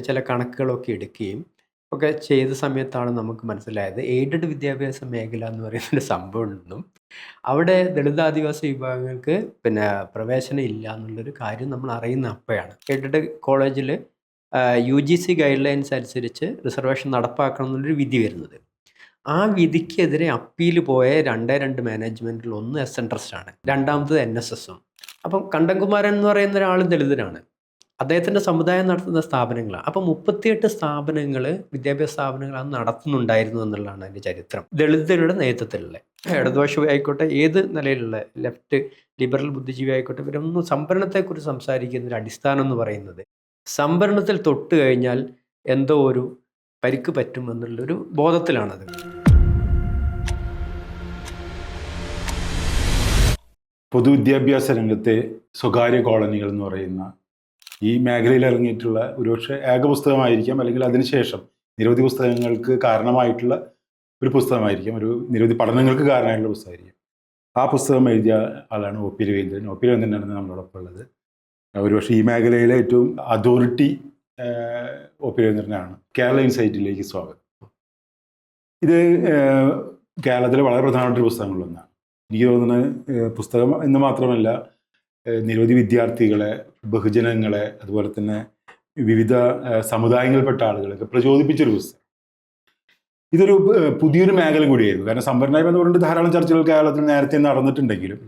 ചില കണക്കുകളൊക്കെ എടുക്കുകയും ഒക്കെ ചെയ്ത സമയത്താണ് നമുക്ക് മനസ്സിലായത് എയ്ഡഡ് വിദ്യാഭ്യാസ മേഖല എന്ന് പറയുന്നൊരു സംഭവം ഉണ്ടെന്നും അവിടെ ദളിത് ആദിവാസി വിഭാഗങ്ങൾക്ക് പ്രവേശനം ഇല്ല എന്നുള്ളൊരു കാര്യം നമ്മൾ അറിയുന്ന അപ്പോഴാണ്. എയ്ഡഡ് കോളേജിൽ UGC ഗൈഡ് ലൈൻസ് അനുസരിച്ച് റിസർവേഷൻ നടപ്പാക്കണം എന്നുള്ളൊരു വിധി വരുന്നത്. ആ വിധിക്കെതിരെ അപ്പീൽ പോയ രണ്ടേ രണ്ട് മാനേജ്മെൻറ്റിൽ ഒന്ന് SN ട്രസ്റ്റാണ്, രണ്ടാമത്തത് NSSഉം. അപ്പം കണ്ടൻകുമാരൻ എന്ന് പറയുന്ന ഒരാൾ ദളിതനാണ്, അദ്ദേഹത്തിൻ്റെ സമുദായം നടത്തുന്ന സ്ഥാപനങ്ങളാണ്. അപ്പം 38 സ്ഥാപനങ്ങൾ, വിദ്യാഭ്യാസ സ്ഥാപനങ്ങൾ അത് നടത്തുന്നുണ്ടായിരുന്നു എന്നുള്ളതാണ് അതിൻ്റെ ചരിത്രം. ദളിതരുടെ നേതൃത്വത്തിലുള്ള ഇടതുപക്ഷ ആയിക്കോട്ടെ, ഏത് നിലയിലുള്ള ലെഫ്റ്റ് ലിബറൽ ബുദ്ധിജീവി ആയിക്കോട്ടെ, ഇവരൊന്നും സംവരണത്തെക്കുറിച്ച് സംസാരിക്കുന്നതിൻ്റെ അടിസ്ഥാനം എന്ന് പറയുന്നത് സംവരണത്തിൽ തൊട്ട് കഴിഞ്ഞാൽ എന്തോ ഒരു പരിക്ക് പറ്റുമെന്നുള്ളൊരു ബോധത്തിലാണത്. പൊതുവിദ്യാഭ്യാസ രംഗത്തെ സ്വകാര്യ കോളനികൾ എന്ന് പറയുന്ന ഈ മേഖലയിൽ ഇറങ്ങിയിട്ടുള്ള ഒരുപക്ഷെ ഏക പുസ്തകമായിരിക്കാം, അല്ലെങ്കിൽ അതിനുശേഷം നിരവധി പുസ്തകങ്ങൾക്ക് കാരണമായിട്ടുള്ള ഒരു പുസ്തകമായിരിക്കാം, നിരവധി പഠനങ്ങൾക്ക് കാരണമായിട്ടുള്ള പുസ്തകമായിരിക്കും. ആ പുസ്തകം എഴുതിയ ആളാണ് OP രവീന്ദ്രൻ. OP രവീന്ദ്രനാണ് നമ്മളോടൊപ്പം ഉള്ളത്. ഒരുപക്ഷെ ഈ മേഖലയിലെ ഏറ്റവും അതോറിറ്റി OP രവീന്ദ്രനാണ്. കേരള ഇൻസൈറ്റിലേക്ക് സ്വാഗതം. ഇത് കേരളത്തിലെ വളരെ പ്രധാനപ്പെട്ട പുസ്തകങ്ങളിലൊന്നാണ്. എനിക്ക് തോന്നുന്നത് പുസ്തകം എന്ന് മാത്രമല്ല, നിരവധി വിദ്യാർത്ഥികളെ, ബഹുജനങ്ങളെ, അതുപോലെ തന്നെ വിവിധ സമുദായങ്ങളിൽപ്പെട്ട ആളുകളൊക്കെ പ്രചോദിപ്പിച്ചൊരു പുസ്തകം. ഇതൊരു പുതിയൊരു മേഖല കൂടിയായിരുന്നു. കാരണം സംവരണവുമായി ബന്ധപ്പെട്ട് ധാരാളം ചർച്ചകൾ കേരളത്തിൽ നേരത്തെ നടന്നിട്ടുണ്ടെങ്കിലും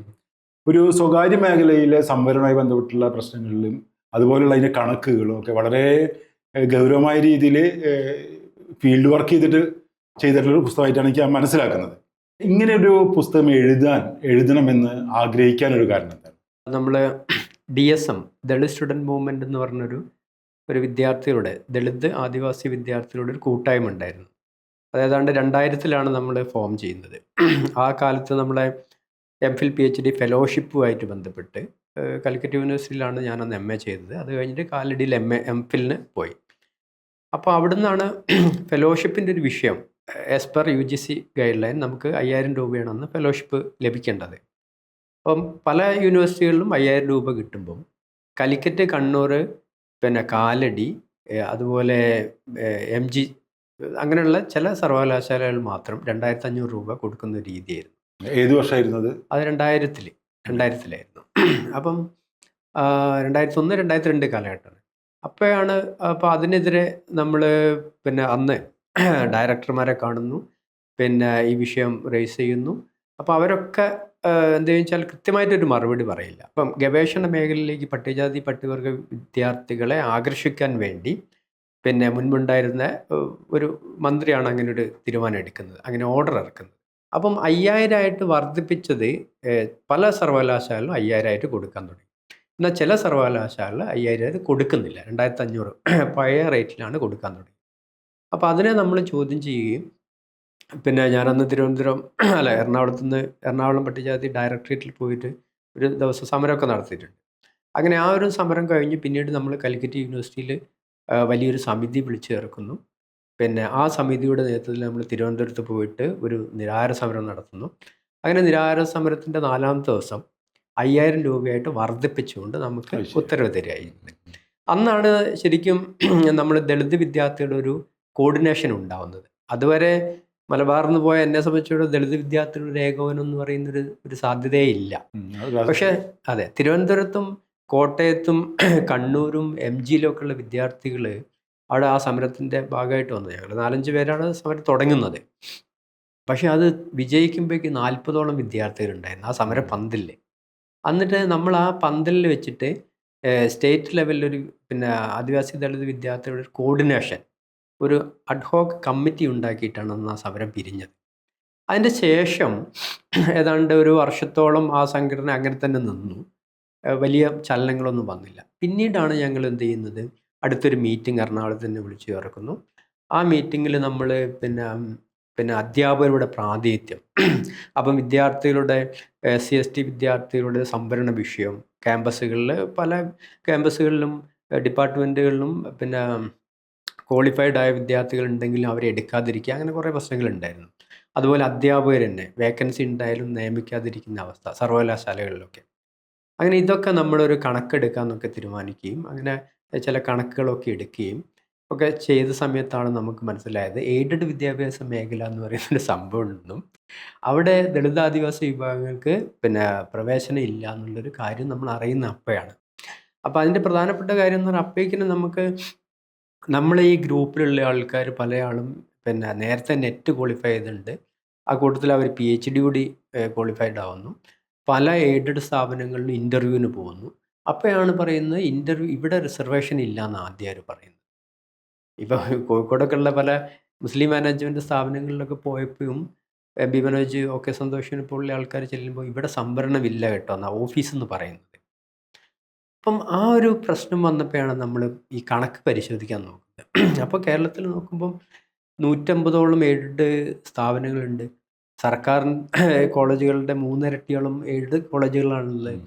ഒരു സ്വകാര്യ മേഖലയിലെ സംവരണവുമായി ബന്ധപ്പെട്ടുള്ള പ്രശ്നങ്ങളിലും അതുപോലെയുള്ള അതിൻ്റെ കണക്കുകളും ഒക്കെ വളരെ ഗൗരവമായ രീതിയിൽ ഫീൽഡ് വർക്ക് ചെയ്തിട്ടുള്ള പുസ്തകമായിട്ടാണ് എനിക്ക് മനസ്സിലാക്കുന്നത്. ഇങ്ങനെ ഒരു പുസ്തകം എഴുതണമെന്ന് ആഗ്രഹിക്കാനൊരു കാരണം എന്താണ്? നമ്മൾ DSM, ദളിത് സ്റ്റുഡൻറ് മൂവ്മെൻറ്റ് എന്ന് പറഞ്ഞൊരു വിദ്യാർത്ഥികളുടെ, ദളിത് ആദിവാസി വിദ്യാർത്ഥികളുടെ ഒരു കൂട്ടായ്മ ഉണ്ടായിരുന്നു. അതേതാണ്ട് 2000-ലാണ് നമ്മൾ ഫോം ചെയ്യുന്നത്. ആ കാലത്ത് നമ്മളെ MPhil PhD ഫെലോഷിപ്പുമായിട്ട് ബന്ധപ്പെട്ട് കാലിക്കറ്റ് യൂണിവേഴ്സിറ്റിയിലാണ് ഞാനന്ന് MA ചെയ്തത്. അത് കഴിഞ്ഞിട്ട് കാലടിയിൽ MPhilന് പോയി. അപ്പോൾ അവിടെ നിന്നാണ് ഫെലോഷിപ്പിൻ്റെ ഒരു വിഷയം, as per UGC guide line നമുക്ക് 5000 രൂപയാണ് അന്ന് ഫെലോഷിപ്പ് ലഭിക്കേണ്ടത്. അപ്പം പല യൂണിവേഴ്സിറ്റികളിലും 5000 രൂപ കിട്ടുമ്പം കാലിക്കറ്റ്, കണ്ണൂർ, കാലടി, അതുപോലെ MG അങ്ങനെയുള്ള ചില സർവകലാശാലകൾ മാത്രം 2500 രൂപ കൊടുക്കുന്ന രീതിയായിരുന്നു. ഏത് വർഷമായിരുന്നത്? അത് 2000-ലായിരുന്നു. അപ്പം 2001, 2002 കാലഘട്ടമാണ്. അപ്പോൾ അതിനെതിരെ നമ്മൾ അന്ന് ഡയറക്ടർമാരെ കാണുന്നു, ഈ വിഷയം റേസ് ചെയ്യുന്നു. അപ്പോൾ അവരൊക്കെ എന്താണെന്ന് വെച്ചാൽ കൃത്യമായിട്ടൊരു മറുപടി പറയില്ല. അപ്പം ഗവേഷണ മേഖലയിലേക്ക് പട്ടികജാതി പട്ടികവർഗ വിദ്യാർത്ഥികളെ ആകർഷിക്കാൻ വേണ്ടി മുൻപുണ്ടായിരുന്ന ഒരു മന്ത്രിയാണ് അങ്ങനെ ഒരു തീരുമാനം എടുക്കുന്നത്, അങ്ങനെ ഓർഡർ ഇറക്കുന്നത്. അപ്പം 5000 വർദ്ധിപ്പിച്ചത് പല സർവകലാശാലകളും 5000 കൊടുക്കാൻ തുടങ്ങി. എന്നാൽ ചില സർവകലാശാലകൾ 5000 കൊടുക്കുന്നില്ല, 2500 പഴയ റേറ്റിലാണ് കൊടുക്കാൻ തുടങ്ങി. അപ്പോൾ അതിനെ നമ്മൾ ചോദ്യം ചെയ്യുകയും ഞാനന്ന് എറണാകുളം പട്ടികജാതി ഡയറക്ടറേറ്റിൽ പോയിട്ട് ഒരു ദിവസം സമരമൊക്കെ നടത്തിയിട്ടുണ്ട്. അങ്ങനെ ആ ഒരു സമരം കഴിഞ്ഞ് പിന്നീട് നമ്മൾ കാലിക്കറ്റ് യൂണിവേഴ്സിറ്റിയിൽ വലിയൊരു സമിതി വിളിച്ചു ചേർക്കുന്നു. ആ സമിതിയുടെ നേതൃത്വത്തിൽ നമ്മൾ തിരുവനന്തപുരത്ത് പോയിട്ട് ഒരു നിരാഹാര സമരം നടത്തുന്നു. അങ്ങനെ നിരാഹാര സമരത്തിൻ്റെ 4ാമത്തെ ദിവസം 5000 രൂപയായിട്ട് വർദ്ധിപ്പിച്ചുകൊണ്ട് നമുക്ക് ഉത്തരവ് തരികയായിരുന്നു. അന്നാണ് ശരിക്കും നമ്മൾ ദളിത് വിദ്യാർത്ഥികളുടെ ഒരു കോർഡിനേഷൻ ഉണ്ടാവുന്നത്. അതുവരെ മലബാറിൽ നിന്ന് പോയ എന്നെ സംബന്ധിച്ചിടത്തോളം ദളിത് വിദ്യാർത്ഥികളുടെ ഏകോപനം എന്ന് പറയുന്നൊരു സാധ്യതയേ ഇല്ല. പക്ഷേ അതെ, തിരുവനന്തപുരത്തും കോട്ടയത്തും കണ്ണൂരും MGയിലൊക്കെ ഉള്ള വിദ്യാർത്ഥികൾ അവിടെ ആ സമരത്തിൻ്റെ ഭാഗമായിട്ട് വന്നു. ഞങ്ങൾ 4-5 പേരാണ് സമരം തുടങ്ങുന്നത്. പക്ഷേ അത് വിജയിക്കുമ്പോഴേക്ക് 40ഓളം വിദ്യാർത്ഥികളുണ്ടായിരുന്നു ആ സമര പന്തലിൽ. എന്നിട്ട് നമ്മൾ ആ പന്തലിൽ വെച്ചിട്ട് സ്റ്റേറ്റ് ലെവലിലൊരു ആദിവാസി ദളിത് വിദ്യാർത്ഥികളുടെ കോർഡിനേഷൻ, ഒരു അഡ്ഹോക്ക് കമ്മിറ്റി ഉണ്ടാക്കിയിട്ടാണ് അന്ന് ആ സമരം പിരിഞ്ഞത്. അതിൻ്റെ ശേഷം ഏതാണ്ട് ഒരു വർഷത്തോളം ആ സംഘടന അങ്ങനെ തന്നെ നിന്നു. വലിയ ചലനങ്ങളൊന്നും വന്നില്ല. പിന്നീടാണ് ഞങ്ങൾ എന്ത് ചെയ്യുന്നത്, അടുത്തൊരു മീറ്റിംഗ് എറണാകുളത്ത് തന്നെ വിളിച്ചു ചേർക്കുന്നു. ആ മീറ്റിങ്ങിൽ നമ്മൾ അധ്യാപകരുടെ പ്രാതിനിധ്യം, അപ്പം വിദ്യാർത്ഥികളുടെ SC/ST വിദ്യാർത്ഥികളുടെ സംവരണ വിഷയം ക്യാമ്പസുകളിൽ, പല ക്യാമ്പസുകളിലും ഡിപ്പാർട്ട്മെൻറ്റുകളിലും ക്വാളിഫൈഡ് ആയ വിദ്യാർത്ഥികൾ ഉണ്ടെങ്കിലും അവരെ എടുക്കാതിരിക്കുക, അങ്ങനെ കുറേ പ്രശ്നങ്ങളുണ്ടായിരുന്നു. അതുപോലെ അധ്യാപകർ തന്നെ വേക്കൻസി ഉണ്ടായാലും നിയമിക്കാതിരിക്കുന്ന അവസ്ഥ സർവകലാശാലകളിലൊക്കെ. അങ്ങനെ ഇതൊക്കെ നമ്മളൊരു കണക്കെടുക്കാമെന്നൊക്കെ തീരുമാനിക്കുകയും അങ്ങനെ ചില കണക്കുകളൊക്കെ എടുക്കുകയും ഒക്കെ ചെയ്ത സമയത്താണ് നമുക്ക് മനസ്സിലായത് എയ്ഡഡ് വിദ്യാഭ്യാസ മേഖല എന്ന് പറയുന്നൊരു സംഭവം ഉണ്ടെന്നും അവിടെ ദളിത് ആദിവാസി വിഭാഗങ്ങൾക്ക് പിന്നെ പ്രവേശനം ഇല്ല എന്നുള്ളൊരു കാര്യം നമ്മൾ അറിയുന്ന അപ്പോഴാണ്. അപ്പോൾ അതിൻ്റെ പ്രധാനപ്പെട്ട കാര്യം എന്ന് പറഞ്ഞാൽ അപ്പോഴേക്കിനും നമുക്ക് നമ്മളെ ഈ ഗ്രൂപ്പിലുള്ള ആൾക്കാർ പല ആളും പിന്നെ നേരത്തെ നെറ്റ് ക്വാളിഫൈ ചെയ്തിട്ടുണ്ട്. ആ കൂട്ടത്തിൽ അവർ PhD കൂടി ക്വാളിഫൈഡ് ആവുന്നു. പല എയ്ഡഡ് സ്ഥാപനങ്ങളിലും ഇൻ്റർവ്യൂവിന് പോകുന്നു. അപ്പോഴാണ് പറയുന്നത് ഇവിടെ റിസർവേഷൻ ഇല്ല എന്ന് ആദ്യം അവർ പറയുന്നത്. ഇപ്പോൾ കോഴിക്കോടൊക്കെ ഉള്ള പല മുസ്ലിം മാനേജ്മെൻറ്റ് സ്ഥാപനങ്ങളിലൊക്കെ പോയപ്പോഴും ബി മനോജ് സന്തോഷിനെ പോലുള്ള ആൾക്കാർ ചെല്ലുമ്പോൾ ഇവിടെ സംവരണമില്ല കേട്ടോ എന്നാണ് ഓഫീസിൽ നിന്ന് പറയുന്നത്. അപ്പം ആ ഒരു പ്രശ്നം വന്നപ്പോഴാണ് നമ്മൾ ഈ കണക്ക് പരിശോധിക്കാൻ നോക്കുന്നത്. അപ്പോൾ കേരളത്തിൽ നോക്കുമ്പം 150ഓളം എയ്ഡഡ് സ്ഥാപനങ്ങളുണ്ട്. സർക്കാർ കോളേജുകളുടെ 3 ഇരട്ടിയോളം എയ്ഡഡ് കോളേജുകളാണുള്ളത്.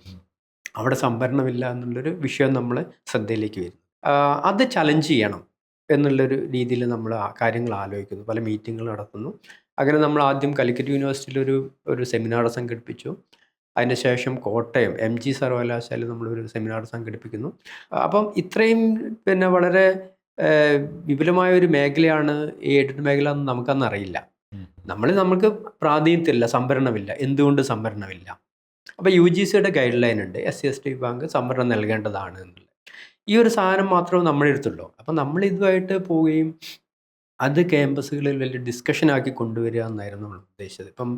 അവിടെ സംവരണമില്ല എന്നുള്ളൊരു വിഷയം നമ്മൾ ശ്രദ്ധയിലേക്ക് വരും. അത് ചലഞ്ച് ചെയ്യണം എന്നുള്ളൊരു രീതിയിൽ നമ്മൾ കാര്യങ്ങൾ ആലോചിക്കുന്നു. പല മീറ്റിങ്ങുകൾ നടത്തുന്നു. അങ്ങനെ നമ്മൾ ആദ്യം കാലിക്കറ്റ് യൂണിവേഴ്സിറ്റിയിൽ ഒരു സെമിനാർ സംഘടിപ്പിച്ചു. അതിന് ശേഷം കോട്ടയം MG സർവകലാശാലയിൽ നമ്മളൊരു സെമിനാർ സംഘടിപ്പിക്കുന്നു. അപ്പം ഇത്രയും പിന്നെ വളരെ വിപുലമായ ഒരു മേഖലയാണ് ഈ എയ്ഡഡ് മേഖല എന്ന് നമുക്കന്ന് അറിയില്ല. നമുക്ക് പ്രാതിനിധ്യമില്ല, സംവരണമില്ല. എന്തുകൊണ്ട് സംവരണമില്ല? അപ്പോൾ UGCയുടെ ഗൈഡ് ലൈൻ ഉണ്ട്, SC/ST വിഭാഗം സംവരണം നൽകേണ്ടതാണ് എന്നുള്ളത്. ഈ ഒരു സാധനം മാത്രമേ നമ്മുടെ അടുത്തുള്ളൂ. അപ്പം നമ്മൾ ഇതുമായിട്ട് പോവുകയും അത് ക്യാമ്പസുകളിൽ വലിയ ഡിസ്കഷനാക്കി കൊണ്ടുവരിക എന്നായിരുന്നു നമ്മൾ ഉദ്ദേശിച്ചത്. ഇപ്പം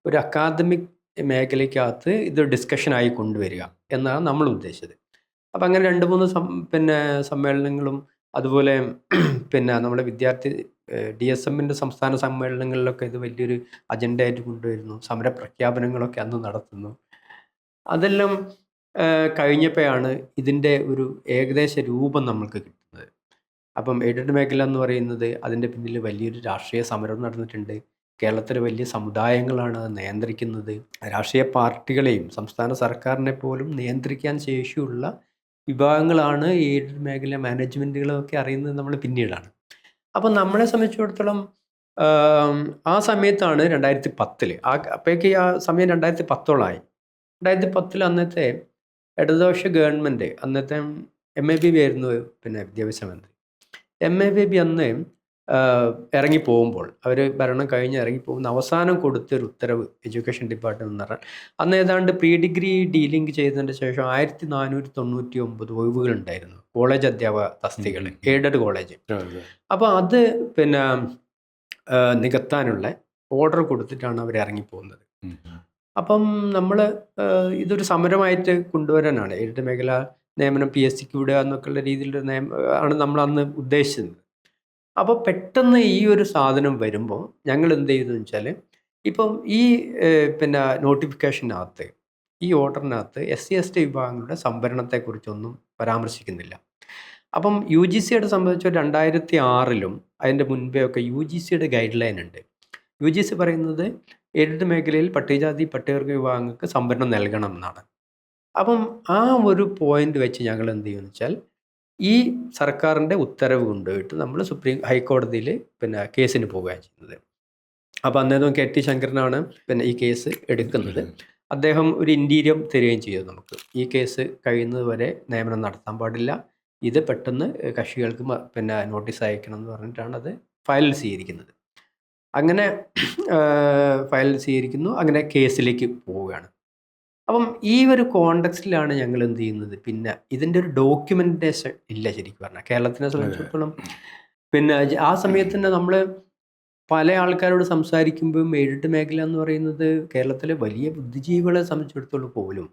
ഒരു അക്കാദമിക് മേഖലയ്ക്കകത്ത് ഇത് ഡിസ്കഷനായി കൊണ്ടുവരിക എന്നാണ് നമ്മൾ ഉദ്ദേശിച്ചത്. അപ്പം അങ്ങനെ 2-3 സമ്മേളനങ്ങളും അതുപോലെ പിന്നെ നമ്മുടെ വിദ്യാർത്ഥി DSMൻ്റെ സംസ്ഥാന സമ്മേളനങ്ങളിലൊക്കെ ഇത് വലിയൊരു അജണ്ടയായിട്ട് കൊണ്ടുവരുന്നു. സമര പ്രഖ്യാപനങ്ങളൊക്കെ അന്ന് നടത്തുന്നു. അതെല്ലാം കഴിഞ്ഞപ്പോഴാണ് ഇതിൻ്റെ ഒരു ഏകദേശ രൂപം നമ്മൾക്ക് കിട്ടുന്നത്. അപ്പം എയ്ഡഡ് മേഖല എന്ന് പറയുന്നത് അതിൻ്റെ പിന്നിൽ വലിയൊരു രാഷ്ട്രീയ സമരം നടന്നിട്ടുണ്ട്. കേരളത്തിലെ വലിയ സമുദായങ്ങളാണ് അത് നിയന്ത്രിക്കുന്നത്. രാഷ്ട്രീയ പാർട്ടികളെയും സംസ്ഥാന സർക്കാരിനെ പോലും നിയന്ത്രിക്കാൻ ശേഷിയുള്ള വിഭാഗങ്ങളാണ് എയ്ഡഡ് മേഖല മാനേജ്മെൻറ്റുകളൊക്കെ അറിയുന്നത് നമ്മൾ പിന്നീടാണ്. അപ്പം നമ്മളെ സംബന്ധിച്ചിടത്തോളം ആ സമയത്താണ് 2010 അപ്പോഴേക്ക് ആ സമയം 2010ഓളമായി. 2010 അന്നത്തെ ഇടതുപക്ഷ ഗവൺമെൻറ്, അന്നത്തെ MABB ആയിരുന്നു വിദ്യാഭ്യാസ മന്ത്രി. MABB അന്ന് ഇറങ്ങിപ്പോകുമ്പോൾ, അവർ ഭരണം കഴിഞ്ഞ് ഇറങ്ങിപ്പോകുന്ന അവസാനം കൊടുത്തൊരു ഉത്തരവ് എഡ്യൂക്കേഷൻ ഡിപ്പാർട്ട്മെൻറ്റ് എന്ന് പറഞ്ഞാൽ അന്ന് ഏതാണ്ട് പ്രീ ഡിഗ്രി ഡീലിംഗ് ചെയ്തതിന് ശേഷം 1499 ഒഴിവുകളുണ്ടായിരുന്നു കോളേജ് അധ്യാപക തസ്തികകൾ, എയ്ഡഡ് കോളേജ്. അപ്പോൾ അത് നികത്താനുള്ള ഓർഡർ കൊടുത്തിട്ടാണ് അവർ ഇറങ്ങിപ്പോകുന്നത്. അപ്പം നമ്മൾ ഇതൊരു സമരമായിട്ട് കൊണ്ടുവരാനാണ് എയ്ഡഡ് മേഖല നിയമനം PSCക്ക് വിടുക എന്നൊക്കെയുള്ള രീതിയിലൊരു ആണ് നമ്മൾ അന്ന് ഉദ്ദേശിച്ചത്. അപ്പോൾ പെട്ടെന്ന് ഈ ഒരു സാധനം വരുമ്പോൾ ഞങ്ങൾ എന്ത് ചെയ്തെന്ന് വെച്ചാൽ, ഇപ്പം ഈ നോട്ടിഫിക്കേഷനകത്ത്, ഈ ഓർഡറിനകത്ത് SC/ST വിഭാഗങ്ങളുടെ സംവരണത്തെക്കുറിച്ചൊന്നും പരാമർശിക്കുന്നില്ല. അപ്പം UGCയുടെ സംബന്ധിച്ച് 2006-ലും അതിൻ്റെ മുൻപേ ഒക്കെ UGCയുടെ ഗൈഡ് ലൈൻ ഉണ്ട്. UGC പറയുന്നത് എയ്ഡഡ് മേഖലയിൽ പട്ടികജാതി പട്ടികവർഗ വിഭാഗങ്ങൾക്ക് സംവരണം നൽകണം എന്നാണ്. അപ്പം ആ ഒരു പോയിന്റ് വെച്ച് ഞങ്ങൾ എന്ത് ചെയ്യുമെന്ന് വെച്ചാൽ, ഈ സർക്കാരിൻ്റെ ഉത്തരവ് കൊണ്ടുപോയിട്ട് നമ്മൾ ഹൈക്കോടതിയിൽ കേസിന് പോവുകയാണ് ചെയ്യുന്നത്. അപ്പോൾ അന്നേരം KT ശങ്കരനാണ് ഈ കേസ് എടുക്കുന്നത്. അദ്ദേഹം ഒരു ഇൻറ്റീരിയം തരികയും ചെയ്തു നമുക്ക്. ഈ കേസ് കഴിയുന്നത് വരെ നിയമനം നടത്താൻ പാടില്ല, ഇത് പെട്ടെന്ന് കക്ഷികൾക്ക് നോട്ടീസ് അയക്കണം എന്ന് പറഞ്ഞിട്ടാണ് അത് ഫയൽ സ്വീകരിക്കുന്നത്. അങ്ങനെ ഫയൽ സ്വീകരിക്കുന്നു, അങ്ങനെ കേസിലേക്ക് പോവുകയാണ്. അപ്പം ഈ ഒരു കോണ്ടെക്സ്റ്റിലാണ് ഞങ്ങൾ എന്ത് ചെയ്യുന്നത്, ഇതിൻ്റെ ഒരു ഡോക്യുമെൻറ്റേഷൻ ഇല്ല ശരിക്കും പറഞ്ഞാൽ കേരളത്തിനെ സംബന്ധിച്ചിടത്തോളം. ആ സമയത്ത് തന്നെ നമ്മൾ പല ആൾക്കാരോട് സംസാരിക്കുമ്പോഴും എയ്ഡഡ് മേഖല എന്ന് പറയുന്നത് കേരളത്തിലെ വലിയ ബുദ്ധിജീവികളെ സംബന്ധിച്ചിടത്തോളം പോലും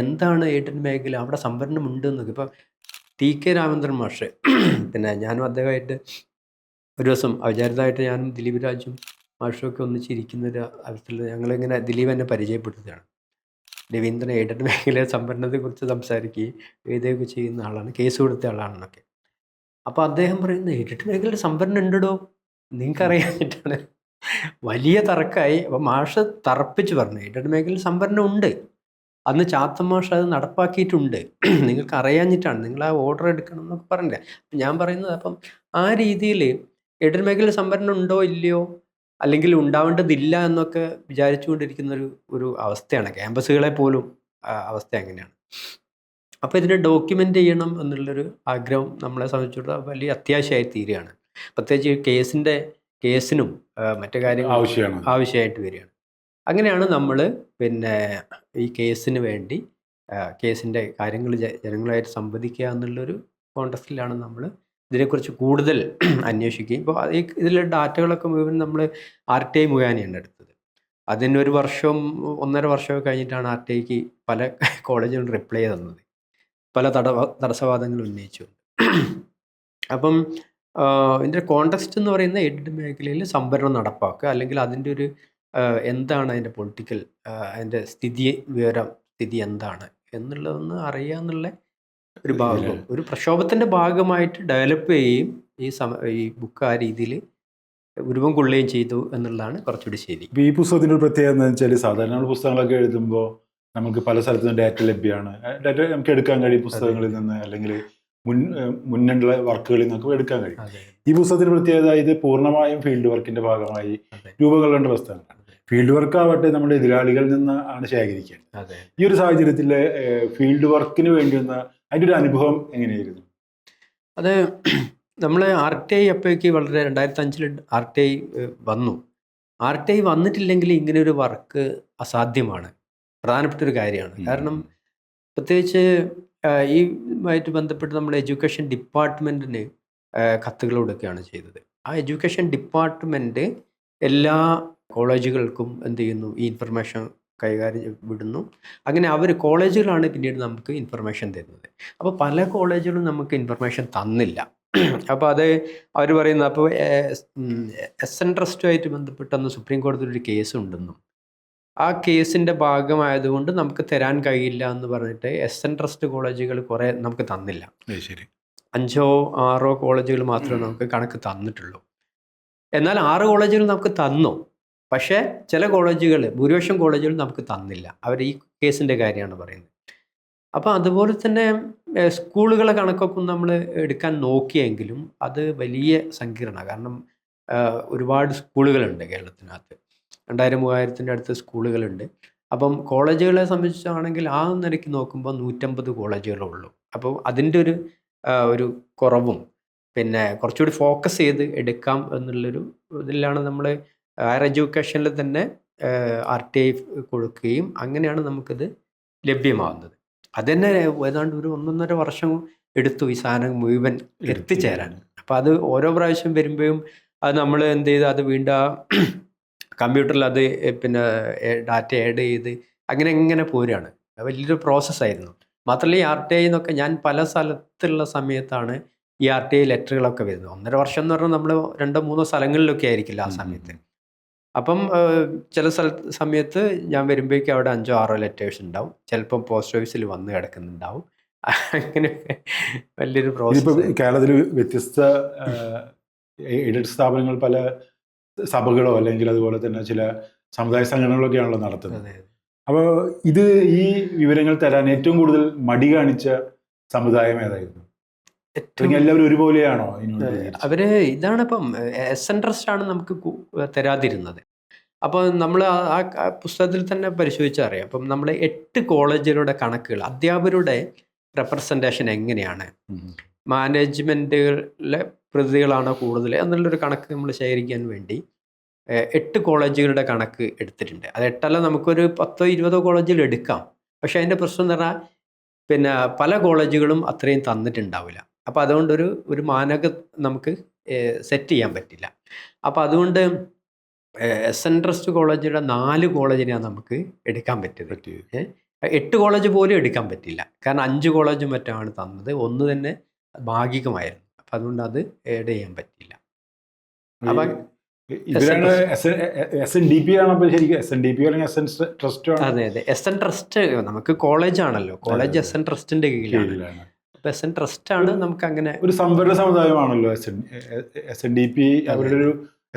എന്താണ് എയ്ഡഡ് മേഖല, അവിടെ സംവരണം ഉണ്ട് എന്നൊക്കെ. ഇപ്പോൾ TK രാമേന്ദ്രൻ മാഷ്, ഞാനും അദ്ദേഹമായിട്ട് ഒരു ദിവസം അവിചാരിതമായിട്ട് ഞാനും ദിലീപ് രാജും മാഷൊക്കെ ഒന്നിച്ചിരിക്കുന്നൊരു അവസരത്തിൽ ഞങ്ങളിങ്ങനെ ദിലീപ് എന്നെ പരിചയപ്പെടുത്തുകയാണ്. രവീന്ദ്രൻ എയ്ഡഡ് മേഖല സംവരണത്തെക്കുറിച്ച് സംസാരിക്കുകയും എഴുതുകയൊക്കെ ചെയ്യുന്ന ആളാണ്, കേസ് കൊടുത്ത ആളാണെന്നൊക്കെ. അപ്പോൾ അദ്ദേഹം പറയുന്നത് എയ്ഡഡ് മേഖലയിൽ സംവരണം ഉണ്ടോ, നിങ്ങൾക്കറിയാഞ്ഞിട്ടാണ്. വലിയ തർക്കമായി. അപ്പോൾ മാഷ് തറപ്പിച്ച് പറഞ്ഞു എയ്ഡഡ് മേഖലയിൽ സംവരണം ഉണ്ട്, അന്ന് ചാത്തൻ മാഷ് അത് നടപ്പാക്കിയിട്ടുണ്ട്, നിങ്ങൾക്ക് അറിയാഞ്ഞിട്ടാണ്, നിങ്ങൾ ആ ഓർഡർ എടുക്കണം എന്നൊക്കെ പറഞ്ഞില്ല. ഞാൻ പറയുന്നത് അപ്പം ആ രീതിയിൽ എയ്ഡഡ് മേഖലയിൽ സംവരണം ഉണ്ടോ ഇല്ലയോ, അല്ലെങ്കിൽ ഉണ്ടാവേണ്ടതില്ല എന്നൊക്കെ വിചാരിച്ചുകൊണ്ടിരിക്കുന്ന ഒരു അവസ്ഥയാണ്. ക്യാമ്പസുകളെ പോലും അവസ്ഥ അങ്ങനെയാണ്. അപ്പോൾ ഇതിനെ ഡോക്യുമെൻ്റ് ചെയ്യണം എന്നുള്ളൊരു ആഗ്രഹം നമ്മളെ സംബന്ധിച്ചിടത്തോളം വലിയ അത്യാവശ്യമായി തീരുകയാണ്. പ്രത്യേകിച്ച് കേസിനും മറ്റു കാര്യങ്ങളും ആവശ്യമാണ്. ആവശ്യമായിട്ട് വരികയാണ്. അങ്ങനെയാണ് നമ്മൾ പിന്നെ ഈ കേസിന് വേണ്ടി കേസിൻ്റെ കാര്യങ്ങൾ ജനങ്ങളുമായിട്ട് സംവദിക്കുക എന്നുള്ളൊരു കോണ്ടക്സ്റ്റിലാണ് നമ്മൾ ഇതിനെക്കുറിച്ച് കൂടുതൽ അന്വേഷിക്കുകയും ഇപ്പോൾ ഇതിലെ ഡാറ്റകളൊക്കെ മുഴുവൻ നമ്മൾ RTI മുഖേനയാണ് എടുത്തത്. അതിനൊരു വർഷം 1.5 വർഷമൊക്കെ കഴിഞ്ഞിട്ടാണ് RTIക്ക് പല കോളേജുകളും റിപ്ലൈ തന്നത്, പല തടസ്സവാദങ്ങൾ ഉന്നയിച്ചു. അപ്പം ഇതിൻ്റെ കോണ്ടക്സ്റ്റ് എന്ന് പറയുന്ന എയ്ഡഡ് മേഖലയിൽ സംവരണം നടപ്പാക്കുക, അല്ലെങ്കിൽ അതിൻ്റെ ഒരു എന്താണ് അതിൻ്റെ പൊളിറ്റിക്കൽ അതിൻ്റെ സ്ഥിതി എന്താണ് എന്നുള്ളതൊന്ന് അറിയുക എന്നുള്ള ഒരു ഭാഗം, ഒരു പ്രക്ഷോഭത്തിൻ്റെ ഭാഗമായിട്ട് ഡെവലപ്പ് ചെയ്യുകയും ഈ ബുക്ക് ആ രീതിയിൽ രൂപം കൊള്ളുകയും ചെയ്തു എന്നുള്ളതാണ് കുറച്ചുകൂടി ശരി. ഇപ്പോൾ ഈ പുസ്തകത്തിൻ്റെ ഒരു പ്രത്യേകത എന്ന് വെച്ചാൽ സാധാരണ നമ്മൾ പുസ്തകങ്ങളൊക്കെ എഴുതുമ്പോൾ നമുക്ക് പല സ്ഥലത്തു നിന്ന് ഡാറ്റ ലഭ്യമാണ്. ഡാറ്റ നമുക്ക് എടുക്കാൻ കഴിയും പുസ്തകങ്ങളിൽ നിന്ന്, അല്ലെങ്കിൽ മുന്നുള്ള വർക്കുകളിൽ നിന്നൊക്കെ എടുക്കാൻ കഴിയും. ഈ പുസ്തകത്തിൻ്റെ പ്രത്യേകത ഇത് പൂർണ്ണമായും ഫീൽഡ് വർക്കിൻ്റെ ഭാഗമായി രൂപം കൊള്ളേണ്ട പുസ്തകങ്ങളാണ്. ഫീൽഡ് വർക്ക് ആവട്ടെ നമ്മുടെ എതിരാളികളിൽ നിന്ന് ആണ് ശേഖരിക്കേണ്ടത്. ഈ ഒരു സാഹചര്യത്തിൽ ഫീൽഡ് വർക്കിന് വേണ്ടുന്ന അതിൻ്റെ ഒരു അനുഭവം എങ്ങനെയായിരുന്നു? അത് നമ്മൾ RTI അപ്പോഴേക്ക് വളരെ 2005 RTI വന്നു. RTI വന്നിട്ടില്ലെങ്കിൽ ഇങ്ങനെ ഒരു വർക്ക് അസാധ്യമാണ്, പ്രധാനപ്പെട്ട ഒരു കാര്യമാണ്. കാരണം പ്രത്യേകിച്ച് ഈമായിട്ട് ബന്ധപ്പെട്ട് നമ്മൾ എഡ്യൂക്കേഷൻ ഡിപ്പാർട്ട്മെൻറ്റിന് കത്തുകൾ കൊടുക്കുകയാണ് ചെയ്തത്. ആ എഡ്യൂക്കേഷൻ ഡിപ്പാർട്ട്മെൻറ്റ് എല്ലാ കോളേജുകൾക്കും എന്ത് ചെയ്യുന്നു, ഈ ഇൻഫർമേഷൻ കൈകാര്യം വിടുന്നു. അങ്ങനെ കോളേജുകളാണ് പിന്നീട് നമുക്ക് ഇൻഫർമേഷൻ തരുന്നത്. അപ്പോൾ പല കോളേജുകളും നമുക്ക് ഇൻഫർമേഷൻ തന്നില്ല. അപ്പോൾ അവർ പറയുന്നത്, അപ്പോൾ SN ട്രസ്റ്റുമായിട്ട് ബന്ധപ്പെട്ടന്ന് സുപ്രീം കോടതിയിൽ ഒരു കേസ് ഉണ്ടെന്നും ആ കേസിൻ്റെ ഭാഗമായതുകൊണ്ട് നമുക്ക് തരാൻ കഴിയില്ല എന്ന് പറഞ്ഞിട്ട് SN ട്രസ്റ്റ് കോളേജുകൾ കുറേ നമുക്ക് തന്നില്ല. ശരി, 5 or 6 കോളേജുകൾ മാത്രമേ നമുക്ക് കണക്ക് തന്നിട്ടുള്ളൂ. എന്നാൽ 6 കോളേജുകൾ നമുക്ക് തന്നു, പക്ഷേ ചില കോളേജുകൾ, ഭൂരിപക്ഷം കോളേജുകൾ നമുക്ക് തന്നില്ല. അവർ ഈ കേസിൻ്റെ കാര്യമാണ് പറയുന്നത്. അപ്പോൾ അതുപോലെ തന്നെ സ്കൂളുകളെ കണക്കൊക്കെ നമ്മൾ എടുക്കാൻ നോക്കിയെങ്കിലും അത് വലിയ സങ്കീർണമാണ്. കാരണം ഒരുപാട് സ്കൂളുകളുണ്ട് കേരളത്തിനകത്ത്, 2000-3000 അടുത്ത് സ്കൂളുകളുണ്ട്. അപ്പം കോളേജുകളെ സംബന്ധിച്ചാണെങ്കിൽ ആ നിലയ്ക്ക് നോക്കുമ്പോൾ 150 കോളേജുകളേ ഉള്ളൂ. അപ്പോൾ അതിൻ്റെ ഒരു കുറവും, പിന്നെ കുറച്ചുകൂടി ഫോക്കസ് ചെയ്ത് എടുക്കാം എന്നുള്ളൊരു ഇതിലാണ് നമ്മൾ ഹയർ എഡ്യൂക്കേഷനിൽ തന്നെ RTI കൊടുക്കുകയും അങ്ങനെയാണ് നമുക്കിത് ലഭ്യമാകുന്നത്. അതുതന്നെ ഏതാണ്ട് ഒരു 1.5 വർഷം എടുത്തു ഈ സാധനം മുഴുവൻ എത്തിച്ചേരാൻ. അപ്പോൾ അത് ഓരോ പ്രാവശ്യം വരുമ്പോഴും അത് നമ്മൾ എന്ത് ചെയ്ത് അത് വീണ്ടും കമ്പ്യൂട്ടറിൽ അത് പിന്നെ ഡാറ്റ ആഡ് ചെയ്ത് അങ്ങനെ പോരുകയാണ്. വലിയൊരു പ്രോസസ്സായിരുന്നു. മാത്രമല്ല ഈ RTI എന്നൊക്കെ ഞാൻ പല സ്ഥലത്തുള്ള സമയത്താണ് ഈ RTI ലെറ്ററുകളൊക്കെ വരുന്നത്. 1.5 വർഷം എന്ന് പറഞ്ഞാൽ നമ്മൾ 2-3 സ്ഥലങ്ങളിലൊക്കെ ആയിരിക്കില്ല ആ സമയത്ത്. അപ്പം ചില സമയത്ത് ഞാൻ വരുമ്പോഴേക്കും അവിടെ 5-6 ലെറ്റേഴ്സ് ഉണ്ടാവും. ചിലപ്പം പോസ്റ്റ് ഓഫീസിൽ വന്ന് കിടക്കുന്നുണ്ടാവും. അങ്ങനെയൊക്കെ വലിയൊരു പ്രോസസ്സ്. കേരളത്തിൽ വ്യത്യസ്ത എയ്ഡഡ് സ്ഥാപനങ്ങൾ, പല സഭകളോ അല്ലെങ്കിൽ അതുപോലെ തന്നെ ചില സമുദായ സംഘടനകളൊക്കെയാണല്ലോ നടത്തുന്നത്. അപ്പോൾ ഈ വിവരങ്ങൾ തരാൻ ഏറ്റവും കൂടുതൽ മടി കാണിച്ച സമുദായം ഏതായിരുന്നു? എല്ലാവരും ഒരുപോലെയാണോ? ഇതാണ് ഇപ്പം SN ട്രസ്റ്റാണ് നമുക്ക് തരാതിരുന്നത്. അപ്പോൾ നമ്മൾ ആ പുസ്തകത്തിൽ തന്നെ പരിശോധിച്ചാൽ അറിയാം. അപ്പം നമ്മൾ 8 കോളേജുകളുടെ കണക്കുകൾ, അധ്യാപകരുടെ റെപ്രസെൻറ്റേഷൻ എങ്ങനെയാണ്, മാനേജ്മെൻറ്റുകളിലെ പ്രതികളാണോ കൂടുതൽ എന്നുള്ളൊരു കണക്ക് നമ്മൾ ശേഖരിക്കാൻ വേണ്ടി 8 കോളേജുകളുടെ കണക്ക് എടുത്തിട്ടുണ്ട്. അത് 8 അല്ല, നമുക്കൊരു 10-20 കോളേജുകൾ എടുക്കാം. പക്ഷേ അതിൻ്റെ പ്രശ്നം എന്ന് പറഞ്ഞാൽ പിന്നെ പല കോളേജുകളും അത്രയും തന്നിട്ടുണ്ടാവില്ല. അപ്പോൾ അതുകൊണ്ട് ഒരു മാനകം നമുക്ക് സെറ്റ് ചെയ്യാൻ പറ്റില്ല. അപ്പോൾ അതുകൊണ്ട് SN ട്രസ്റ്റ് കോളേജുകളുടെ 4 കോളേജിനെയാണ് നമുക്ക് എടുക്കാൻ പറ്റിയത്. 8 കോളേജ് പോലും എടുക്കാൻ പറ്റില്ല. കാരണം 5 കോളേജ് മറ്റാണ് തന്നത്. ഒന്ന് തന്നെ ഭാഗികമായിരുന്നു. അപ്പം അതുകൊണ്ട് അത് ആഡ് ചെയ്യാൻ പറ്റില്ല. അപ്പം അതെ, SN ട്രസ്റ്റ് നമുക്ക് കോളേജാണല്ലോ, കോളേജ് SN ട്രസ്റ്റിന്റെ കീഴിലാണ്. അപ്പൊ SN ട്രസ്റ്റ് ആണ് നമുക്ക് അങ്ങനെ ഒരു സംവരണ സമുദായമാണല്ലോ SNDP.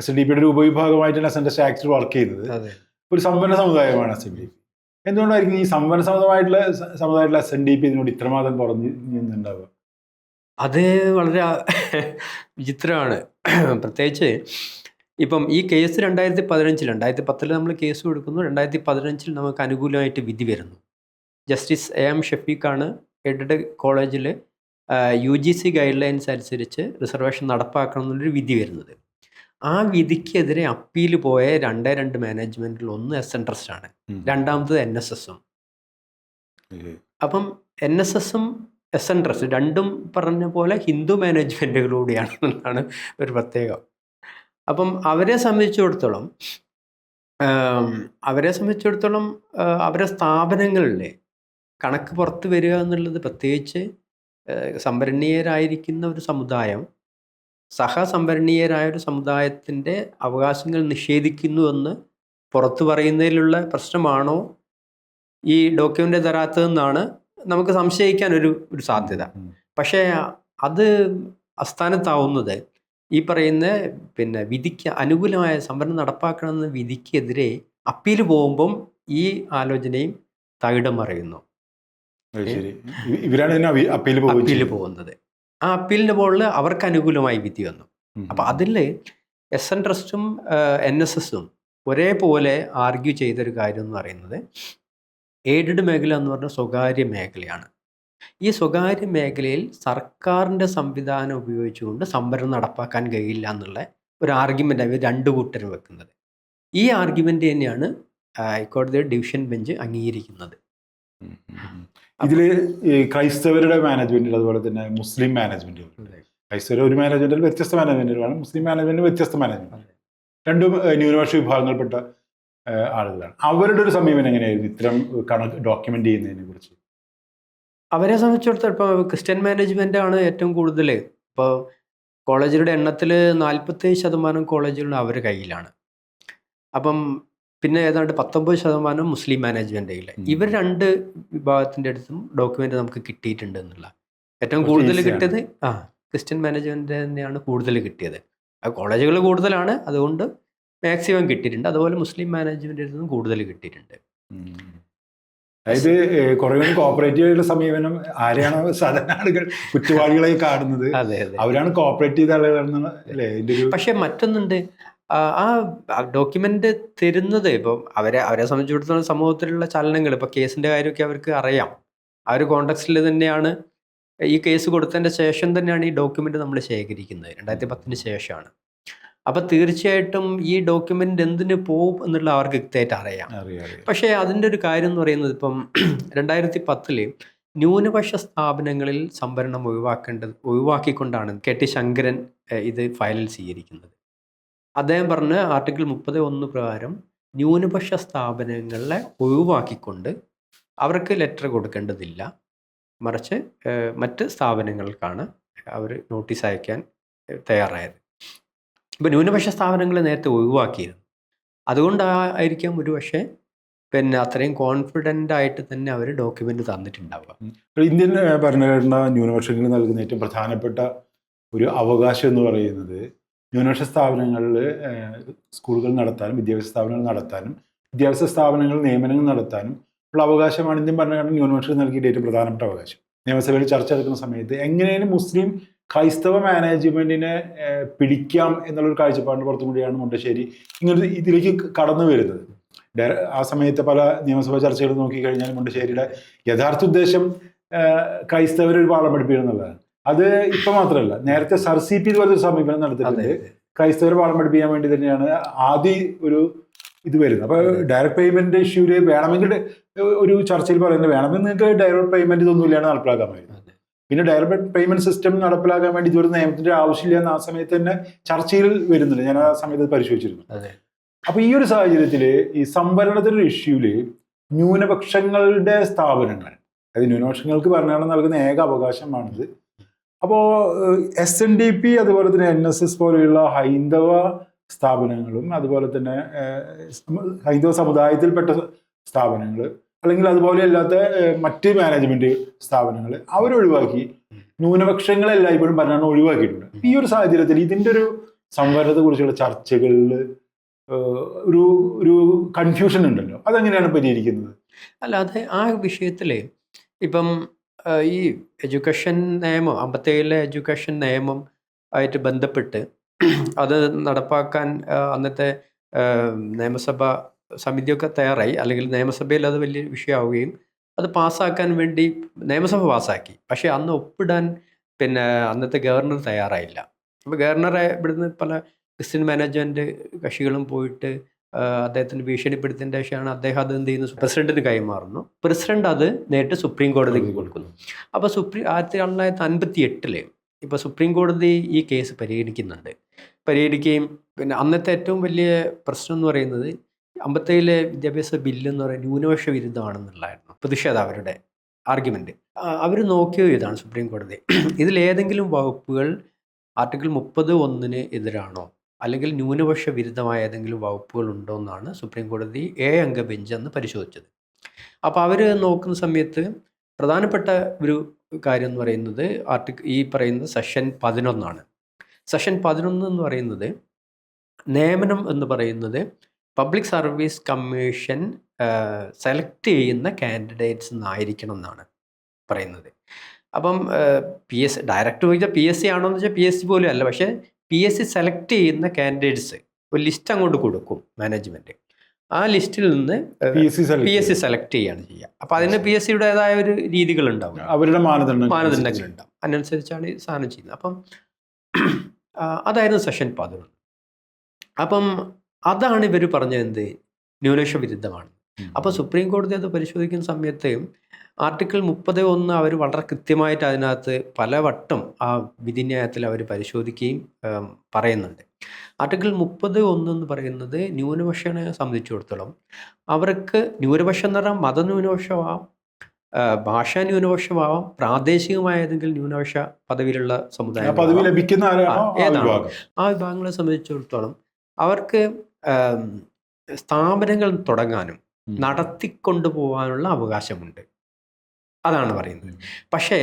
SNDPയുടെ ഒരു ഉപവിഭാഗമായിട്ടാണ് SN ട്രസ്റ്റ് ആക്ട് വർക്ക് ചെയ്യുന്നത്. ഒരു സംവരണ സമുദായമാണ് SNDP. എന്തുകൊണ്ടായിരിക്കും ഈ സംവരണ സമുദായത്തിലെ SNDP ഇതിനോട് ഇത്രമാത്രം കുറഞ്ഞു നിന്നുണ്ടാവുക? അത് വളരെ വിചിത്രമാണ്. പ്രത്യേകിച്ച് ഇപ്പം ഈ കേസ് 2010 നമ്മൾ കേസ് കൊടുക്കുന്നു. 2015 നമുക്ക് അനുകൂലമായിട്ട് വിധി വരുന്നു. ജസ്റ്റിസ് AM ഷഫീഖാണ് എയ്ഡഡ് കോളേജിൽ UGC ഗൈഡ് ലൈൻസ് അനുസരിച്ച് റിസർവേഷൻ നടപ്പാക്കണം എന്നുള്ളൊരു വിധി വരുന്നത്. ആ വിധിക്കെതിരെ അപ്പീൽ പോയ 2 മാനേജ്മെൻറ്റിൽ ഒന്ന് എസ്.എൻ. ട്രസ്റ്റാണ്, രണ്ടാമത്തത് NSSഉം. അപ്പം NSSഉം എസ്.എൻ. ട്രസ്റ്റ് രണ്ടും പറഞ്ഞ പോലെ ഹിന്ദു മാനേജ്മെൻറ്റുകളൂടെയാണ് എന്നാണ് ഒരു പ്രത്യേകം. അപ്പം അവരെ സംബന്ധിച്ചിടത്തോളം അവരെ സ്ഥാപനങ്ങളിലെ കണക്ക് പുറത്ത് വരിക എന്നുള്ളത്, പ്രത്യേകിച്ച് സംവരണീയരായിരിക്കുന്ന ഒരു സമുദായം സഹസംവരണീയരായ ഒരു സമുദായത്തിൻ്റെ അവകാശങ്ങൾ നിഷേധിക്കുന്നുവെന്ന് പുറത്തു പറയുന്നതിലുള്ള പ്രശ്നമാണോ ഈ ഡോക്യുമെൻ്റ് തരാത്തതെന്നാണ് നമുക്ക് സംശയിക്കാൻ ഒരു സാധ്യത. പക്ഷേ അത് അസ്ഥാനത്താവുന്നത് ഈ പറയുന്ന വിധിക്ക് അനുകൂലമായ സംവരണം നടപ്പാക്കണമെന്ന വിധിക്കെതിരെ അപ്പീൽ പോകുമ്പം ഈ ആലോചനയും തകിടം മറിയുന്നു. ഇവരാണ് അപ്പീൽ പോകുന്നത്. ആ അപ്പീലിൻ്റെ മുകളിൽ അവർക്ക് അനുകൂലമായി വിധി വന്നു. അപ്പം അതിൽ എസ്.എൻ. ട്രസ്റ്റും NSSഉം ഒരേപോലെ ആർഗ്യൂ ചെയ്തൊരു കാര്യം എന്ന് പറയുന്നത്, എയ്ഡഡ് മേഖല എന്ന് പറഞ്ഞാൽ സ്വകാര്യ മേഖലയാണ്. ഈ സ്വകാര്യ മേഖലയിൽ സർക്കാരിൻ്റെ സംവിധാനം ഉപയോഗിച്ചുകൊണ്ട് സംവരണം നടപ്പാക്കാൻ കഴിയില്ല എന്നുള്ള ഒരു ആർഗ്യുമെൻ്റ് അവർ രണ്ടു കൂട്ടരും വെക്കുന്നത്. ഈ ആർഗ്യുമെൻ്റ് തന്നെയാണ് ഹൈക്കോടതിയുടെ ഡിവിഷൻ ബെഞ്ച് അംഗീകരിക്കുന്നത്. ഇതിൽ ക്രൈസ്തവരുടെ മാനേജ്മെൻറ്റിൽ അതുപോലെ തന്നെ മുസ്ലിം മാനേജ്മെൻറ്റുകൾ, ക്രൈസ്തവർ ഒരു മാനേജ്മെൻറ്റിൽ വ്യത്യസ്ത മാനേജ്മെൻറ്റുകളാണ്, മുസ്ലിം മാനേജ്മെൻറ്റിൽ വ്യത്യസ്ത മാനേജ്മെൻറ്റ്, രണ്ടും ന്യൂനപക്ഷ വിഭാഗങ്ങളിൽപ്പെട്ട ആളുകളാണ്. അവരുടെ ഒരു സമീപനം എങ്ങനെയായിരുന്നു ഇത്തരം കണക്ക് ഡോക്യുമെൻ്റ് ചെയ്യുന്നതിനെ കുറിച്ച്? അവരെ സംബന്ധിച്ചിടത്തോളം ഇപ്പോൾ ക്രിസ്ത്യൻ മാനേജ്മെൻ്റ് ആണ് ഏറ്റവും കൂടുതൽ. ഇപ്പോൾ കോളേജുകളുടെ എണ്ണത്തിൽ 47% കോളേജുകൾ അവരുടെ കയ്യിലാണ്. അപ്പം പിന്നെ ഏതാണ്ട് 19% മുസ്ലിം മാനേജ്മെൻ്റ് കയ്യിൽ. ഇവർ രണ്ട് വിഭാഗത്തിൻ്റെ അടുത്തും ഡോക്യുമെൻ്റ് നമുക്ക് കിട്ടിയിട്ടുണ്ട് എന്നുള്ള. ഏറ്റവും കൂടുതൽ കിട്ടിയത് ക്രിസ്ത്യൻ മാനേജ്മെൻ്റ് തന്നെയാണ് കൂടുതൽ കിട്ടിയത്. കോളേജുകൾ കൂടുതലാണ്, അതുകൊണ്ട് മാക്സിമം കിട്ടിയിട്ടുണ്ട്. അതുപോലെ മുസ്ലിം മാനേജ്മെൻ്റിൽ നിന്നും കൂടുതൽ കിട്ടിയിട്ടുണ്ട്. അതായത് കുറെ കൂടി കോപ്പറേറ്റീവ് ആയിട്ടുള്ള സമീപനം, ആരെയാണോ സാധാരണ ആളുകൾ കുറ്റവാളികളെ കാണുന്നത് അവരാണ് കോപ്പറേറ്റ് ചെയ്ത ആളുകളാണെന്നാണ് അല്ലേ? പക്ഷെ മറ്റൊന്നുണ്ട്, ആ ഡോക്യുമെന്റ് തരുന്നത് ഇപ്പം അവരെ സംബന്ധിച്ചിടത്തോളം സമൂഹത്തിലുള്ള ചലനങ്ങൾ, ഇപ്പൊ കേസിന്റെ കാര്യമൊക്കെ അവർക്ക് അറിയാം. ആ ഒരു കോണ്ടെക്സ്റ്റിൽ തന്നെയാണ് ഈ കേസ് കൊടുത്തതിന്റെ ശേഷം തന്നെയാണ് ഈ ഡോക്യുമെന്റ് നമ്മൾ ശേഖരിക്കുന്നത്. 2010 ശേഷമാണ്. അപ്പൊ തീർച്ചയായിട്ടും ഈ ഡോക്യുമെന്റ് എന്തിനു പോകും എന്നുള്ള അവർക്ക് വ്യക്തമായിട്ട് അറിയാം. പക്ഷേ അതിൻ്റെ ഒരു കാര്യം എന്ന് പറയുന്നത്, ഇപ്പം 2010 ന്യൂനപക്ഷ സ്ഥാപനങ്ങളിൽ സംവരണം ഒഴിവാക്കിക്കൊണ്ടാണ് KT ശങ്കരൻ ഇത് ഫയലിൽ സ്വീകരിക്കുന്നത്. അദ്ദേഹം പറഞ്ഞ ആർട്ടിക്കിൾ 30(1) പ്രകാരം ന്യൂനപക്ഷ സ്ഥാപനങ്ങളെ ഒഴിവാക്കിക്കൊണ്ട് അവർക്ക് ലെറ്റർ കൊടുക്കേണ്ടതില്ല, മറിച്ച് മറ്റ് സ്ഥാപനങ്ങൾക്കാണ് അവർ നോട്ടീസ് അയക്കാൻ തയ്യാറായത്. ഇപ്പോൾ ന്യൂനപക്ഷ സ്ഥാപനങ്ങൾ നേരത്തെ ഒഴിവാക്കിയിരുന്നു. അതുകൊണ്ടായിരിക്കാം ഒരു പക്ഷേ അത്രയും കോൺഫിഡൻ്റ് ആയിട്ട് തന്നെ അവർ ഡോക്യുമെൻ്റ് തന്നിട്ടുണ്ടാവുക. ഇന്ത്യൻ ഭരണഘടന ന്യൂനപക്ഷങ്ങൾക്ക് നൽകുന്ന ഏറ്റവും പ്രധാനപ്പെട്ട ഒരു അവകാശം എന്ന് പറയുന്നത്, ന്യൂനപക്ഷ സ്ഥാപനങ്ങളിൽ സ്കൂളുകൾ നടത്താനും വിദ്യാഭ്യാസ സ്ഥാപനങ്ങൾ നടത്താനും വിദ്യാഭ്യാസ സ്ഥാപനങ്ങൾ നിയമനങ്ങൾ നടത്താനും ഉള്ള അവകാശമാണ് ഇന്ത്യൻ ഭരണഘടന ന്യൂനപക്ഷങ്ങൾക്ക് നൽകിയിട്ട് ഏറ്റവും പ്രധാനപ്പെട്ട അവകാശം. നിയമസഭയിൽ ചർച്ച നടക്കുന്ന സമയത്ത് എങ്ങനെയാണ് മുസ്ലിം ക്രൈസ്തവ മാനേജ്മെൻറ്റിനെ പിടിക്കാം എന്നുള്ളൊരു കാഴ്ചപ്പാടിന് പുറത്തും കൂടിയാണ് മുണ്ടശ്ശേരി ഇങ്ങനെ ഇതിലേക്ക് കടന്നു വരുന്നത്. ആ സമയത്ത് പല നിയമസഭാ ചർച്ചകൾ നോക്കിക്കഴിഞ്ഞാൽ മുണ്ടശ്ശേരിയുടെ യഥാർത്ഥ ഉദ്ദേശം ക്രൈസ്തവരെ ഒരു പാഠം പഠിപ്പിക്കണം എന്നുള്ളതാണ്. അത് ഇപ്പം മാത്രമല്ല, നേരത്തെ SRCP ഇതുപോലത്തെ ഒരു സമീപനം നടത്തിയിട്ടുണ്ട്. ക്രൈസ്തവരെ പാഠം പഠിപ്പിക്കാൻ വേണ്ടി തന്നെയാണ് ആദ്യം ഒരു ഇത് വരുന്നത്. അപ്പോൾ ഡയറക്റ്റ് പേയ്മെന്റ് ഇഷ്യൂല് വേണമെങ്കിൽ ഒരു ചർച്ചയിൽ പറയുന്നത്, വേണമെങ്കിൽ നിങ്ങൾക്ക് ഡയറക്റ്റ് പേയ്മെന്റ് ഇതൊന്നുമില്ലാണ് നടപ്പിലാക്കാൻ പറ്റുന്നത്. പിന്നെ ഡയറക്റ്റ് പേയ്മെന്റ് സിസ്റ്റം നടപ്പിലാക്കാൻ വേണ്ടി ഇതൊരു നിയമത്തിന്റെ ആവശ്യമില്ല എന്ന് ആ സമയത്ത് തന്നെ ചർച്ചയിൽ വരുന്നുണ്ട്. ഞാൻ ആ സമയത്ത് പരിശോധിച്ചിരുന്നു. അപ്പൊ ഈ ഒരു സാഹചര്യത്തിൽ ഈ സംവരണത്തിന്റെ ഇഷ്യൂല് ന്യൂനപക്ഷങ്ങളുടെ സ്ഥാപനങ്ങൾ, അതായത് ന്യൂനപക്ഷങ്ങൾക്ക് ഭരണഘടന നൽകുന്ന ഏക അവകാശമാണിത്. അപ്പോൾ SNDP അതുപോലെ തന്നെ NSS പോലെയുള്ള ഹൈന്ദവ സ്ഥാപനങ്ങളും അതുപോലെ തന്നെ ഹൈന്ദവ സമുദായത്തിൽപ്പെട്ട സ്ഥാപനങ്ങൾ അല്ലെങ്കിൽ അതുപോലെ അല്ലാത്ത മറ്റ് മാനേജ്മെന്റ് സ്ഥാപനങ്ങൾ അവരൊഴിവാക്കി ന്യൂനപക്ഷങ്ങളെല്ലായ്പ്പോഴും ഭരണഘടന ഒഴിവാക്കിയിട്ടുണ്ട്. ഈ ഒരു സാഹചര്യത്തിൽ ഇതിൻ്റെ ഒരു സംവരണത്തെ കുറിച്ചുള്ള ചർച്ചകളിൽ ഒരു കൺഫ്യൂഷൻ ഉണ്ടല്ലോ, അതെങ്ങനെയാണ് പരിഹരിക്കുന്നത്? അല്ലാതെ ആ വിഷയത്തിൽ ഇപ്പം ഈ എഡ്യൂക്കേഷൻ നിയമം 57 എഡ്യൂക്കേഷൻ നിയമം ആയിട്ട് ബന്ധപ്പെട്ട് അത് നടപ്പാക്കാൻ അന്നത്തെ നിയമസഭ സമിതിയൊക്കെ തയ്യാറായി, അല്ലെങ്കിൽ നിയമസഭയിൽ അത് വലിയ വിഷയമാവുകയും അത് പാസ്സാക്കാൻ വേണ്ടി നിയമസഭ പാസ്സാക്കി. പക്ഷേ അന്ന് ഒപ്പിടാൻ അന്നത്തെ ഗവർണർ തയ്യാറായില്ല. അപ്പോൾ ഗവർണറെ ഇവിടുന്ന് പല ക്രിസ്ത്യൻ മാനേജ്മെൻറ്റ് കക്ഷികളും പോയിട്ട് അദ്ദേഹത്തിന് ഭീഷണിപ്പെടുത്തിയതിൻ്റെ ശേഷമാണ് അദ്ദേഹം അത് എന്ത് ചെയ്യുന്നു, പ്രസിഡന്റിന് കൈമാറുന്നു. പ്രസിഡന്റ് അത് നേരിട്ട് സുപ്രീം കോടതിക്ക് കൊടുക്കുന്നു. അപ്പോൾ 1958 ഇപ്പോൾ സുപ്രീം കോടതി ഈ കേസ് പരിഗണിക്കുകയും അന്നത്തെ ഏറ്റവും വലിയ പ്രശ്നം എന്ന് പറയുന്നത് 57 വിദ്യാഭ്യാസ ബില്ല് എന്ന് പറയുന്നത് ന്യൂനപക്ഷ വിരുദ്ധമാണെന്നുള്ളതായിരുന്നു പ്രതിഷേധം, അവരുടെ ആർഗ്യുമെന്റ്. അവർ നോക്കിയോ ഇതാണ് സുപ്രീം കോടതി, ഇതിലേതെങ്കിലും വകുപ്പുകൾ ആർട്ടിക്കിൾ 30(1) എതിരാണോ അല്ലെങ്കിൽ ന്യൂനപക്ഷ വിരുദ്ധമായ ഏതെങ്കിലും വകുപ്പുകൾ ഉണ്ടോ എന്നാണ് സുപ്രീം കോടതി 7 അംഗ ബെഞ്ച് അന്ന് പരിശോധിച്ചത്. അപ്പോൾ അവർ നോക്കുന്ന സമയത്ത് പ്രധാനപ്പെട്ട ഒരു കാര്യം എന്ന് പറയുന്നത് ഈ പറയുന്ന സെക്ഷൻ 11 സെക്ഷൻ 11 എന്ന് പറയുന്നത് നിയമനം എന്ന് പറയുന്നത് പബ്ലിക് സർവീസ് കമ്മീഷൻ സെലക്ട് ചെയ്യുന്ന കാൻഡിഡേറ്റ്സ് എന്നായിരിക്കണം എന്നാണ് പറയുന്നത്. അപ്പം PSC ഡയറക്റ്റ് ചോദിച്ചാൽ PSC ആണോ എന്ന് വെച്ചാൽ PSC പോലും അല്ല. പക്ഷേ PSC സെലക്ട് ചെയ്യുന്ന കാൻഡിഡേറ്റ്സ് ഒരു ലിസ്റ്റ് അങ്ങോട്ട് കൊടുക്കും മാനേജ്മെൻറ്റ്. ആ ലിസ്റ്റിൽ നിന്ന് PSC സെലക്ട് ചെയ്യുകയാണ് ചെയ്യുക. അപ്പോൾ അതിന് PSCയുടേതായ ഒരു രീതികളുണ്ടാവും, അവരുടെ മാനദണ്ഡങ്ങളുണ്ടാവും. അതിനനുസരിച്ചാണ് ഈ സാധനം ചെയ്യുന്നത്. അപ്പം അതായിരുന്നു സെക്ഷൻ 11. അപ്പം അതാണ് ഇവർ പറഞ്ഞത് എന്ത്, ന്യൂനപക്ഷ വിരുദ്ധമാണ്. അപ്പോൾ സുപ്രീം കോടതി അത് പരിശോധിക്കുന്ന സമയത്ത് ആർട്ടിക്കിൾ 30(1) അവർ വളരെ കൃത്യമായിട്ട് അതിനകത്ത് പലവട്ടം ആ വിധിന്യായത്തിൽ അവർ പരിശോധിക്കുകയും പറയുന്നുണ്ട്. ആർട്ടിക്കിൾ 30(1) എന്ന് പറയുന്നത് ന്യൂനപക്ഷനെ സംബന്ധിച്ചിടത്തോളം അവർക്ക് ന്യൂനപക്ഷം എന്ന് പറഞ്ഞാൽ മതന്യൂനപക്ഷമാവാം, ഭാഷാ ന്യൂനപക്ഷമാവാം, പ്രാദേശികമായ ഏതെങ്കിലും ന്യൂനപക്ഷ പദവിയിലുള്ള സമുദായം ഏതാണ് ആ വിഭാഗങ്ങളെ സംബന്ധിച്ചിടത്തോളം അവർക്ക് സ്ഥാപനങ്ങൾ തുടങ്ങാനും നടത്തിക്കൊണ്ടു പോകാനുള്ള അവകാശമുണ്ട്. അതാണ് പറയുന്നത്. പക്ഷേ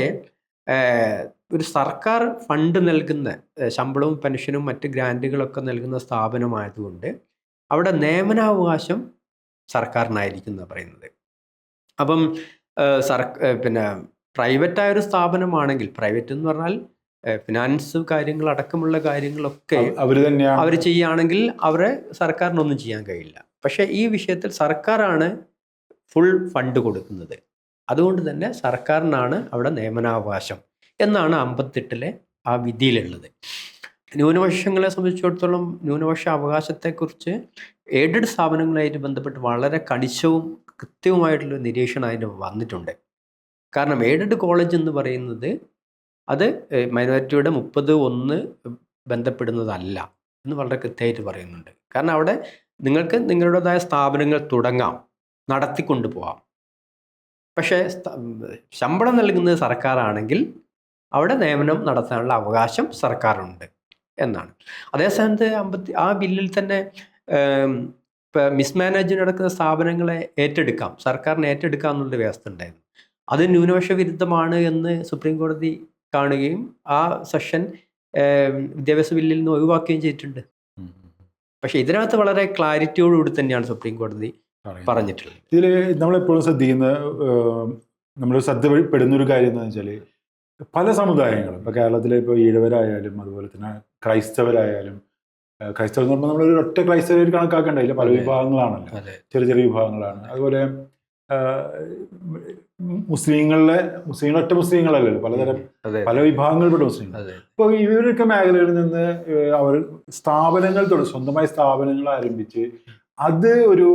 ഒരു സർക്കാർ ഫണ്ട് നൽകുന്ന ശമ്പളവും പെൻഷനും മറ്റ് ഗ്രാൻറ്റുകളൊക്കെ നൽകുന്ന സ്ഥാപനമായതുകൊണ്ട് അവിടെ നിയമനാവകാശം സർക്കാരിനായിരിക്കും എന്നാണ് പറയുന്നത്. അപ്പം പ്രൈവറ്റായൊരു സ്ഥാപനമാണെങ്കിൽ, പ്രൈവറ്റ് എന്ന് പറഞ്ഞാൽ ഫിനാൻസ് കാര്യങ്ങൾ അടക്കമുള്ള കാര്യങ്ങളൊക്കെ അവർ ചെയ്യുകയാണെങ്കിൽ അവരെ സർക്കാരിനൊന്നും ചെയ്യാൻ കഴിയില്ല. പക്ഷേ ഈ വിഷയത്തിൽ സർക്കാരാണ് ഫുൾ ഫണ്ട് കൊടുക്കുന്നത്. അതുകൊണ്ട് തന്നെ സർക്കാരിനാണ് അവിടെ നിയമനാവകാശം എന്നാണ് 58 ആ വിധിയിലുള്ളത്. ന്യൂനപക്ഷങ്ങളെ സംബന്ധിച്ചിടത്തോളം ന്യൂനപക്ഷ അവകാശത്തെക്കുറിച്ച് എയ്ഡഡ് സ്ഥാപനങ്ങളായിട്ട് ബന്ധപ്പെട്ട് വളരെ കണിശവും കൃത്യവുമായിട്ടുള്ള നിരീക്ഷണം അതിന് വന്നിട്ടുണ്ട്. കാരണം എയ്ഡഡ് കോളേജ് എന്ന് പറയുന്നത് അത് മൈനോറിറ്റിയുടെ 30(1) ബന്ധപ്പെടുന്നതല്ല എന്ന് വളരെ കൃത്യമായിട്ട് പറയുന്നുണ്ട്. കാരണം അവിടെ നിങ്ങൾക്ക് നിങ്ങളുടേതായ സ്ഥാപനങ്ങൾ തുടങ്ങാം, നടത്തിക്കൊണ്ടു പോകാം. പക്ഷേ ശമ്പളം നൽകുന്നത് സർക്കാരാണെങ്കിൽ അവിടെ നിയമനം നടത്താനുള്ള അവകാശം സർക്കാരുണ്ട് എന്നാണ്. അതേസമയത്ത് ആ ബില്ലിൽ തന്നെ മിസ്മാനേജ്മെന്റ് നടക്കുന്ന സ്ഥാപനങ്ങളെ ഏറ്റെടുക്കാം, സർക്കാരിനെ ഏറ്റെടുക്കാം എന്നുള്ള വ്യവസ്ഥ ഉണ്ടായിരുന്നു. അത് ന്യൂനപക്ഷ വിരുദ്ധമാണ് എന്ന് സുപ്രീം കോടതി കാണുകയും ആ സെക്ഷൻ വിദ്യാഭ്യാസ ബില്ലിൽ നിന്ന് ഒഴിവാക്കുകയും ചെയ്തിട്ടുണ്ട്. പക്ഷെ ഇതിനകത്ത് വളരെ ക്ലാരിറ്റിയോടുകൂടി തന്നെയാണ് സുപ്രീം കോടതി പറഞ്ഞിട്ടുള്ളത്. ഇതിൽ നമ്മളെപ്പോഴും നമ്മൾ ശ്രദ്ധപ്പെടുന്നൊരു കാര്യം എന്താണെന്ന് വെച്ചാൽ പല സമുദായങ്ങളും ഇപ്പോൾ കേരളത്തിലെ ഇപ്പോൾ ഈഴവരായാലും അതുപോലെ തന്നെ ക്രൈസ്തവരായാലും, ക്രൈസ്തവർ എന്ന് പറഞ്ഞാൽ നമ്മളൊരു ഒറ്റ ക്രൈസ്തവർ കണക്കാക്കേണ്ടതില്ല, പല വിഭാഗങ്ങളാണല്ലോ, ചെറിയ ചെറിയ വിഭാഗങ്ങളാണ്. അതുപോലെ ഒറ്റ മുസ്ലിങ്ങളല്ലല്ലോ, പലതരം പല വിഭാഗങ്ങളിൽപ്പെട്ട മുസ്ലിങ്ങൾ. അപ്പോൾ ഇവരൊക്കെ മേഖലകളിൽ നിന്ന് അവർ സ്വന്തമായി സ്ഥാപനങ്ങൾ ആരംഭിച്ച് അത് ഒരു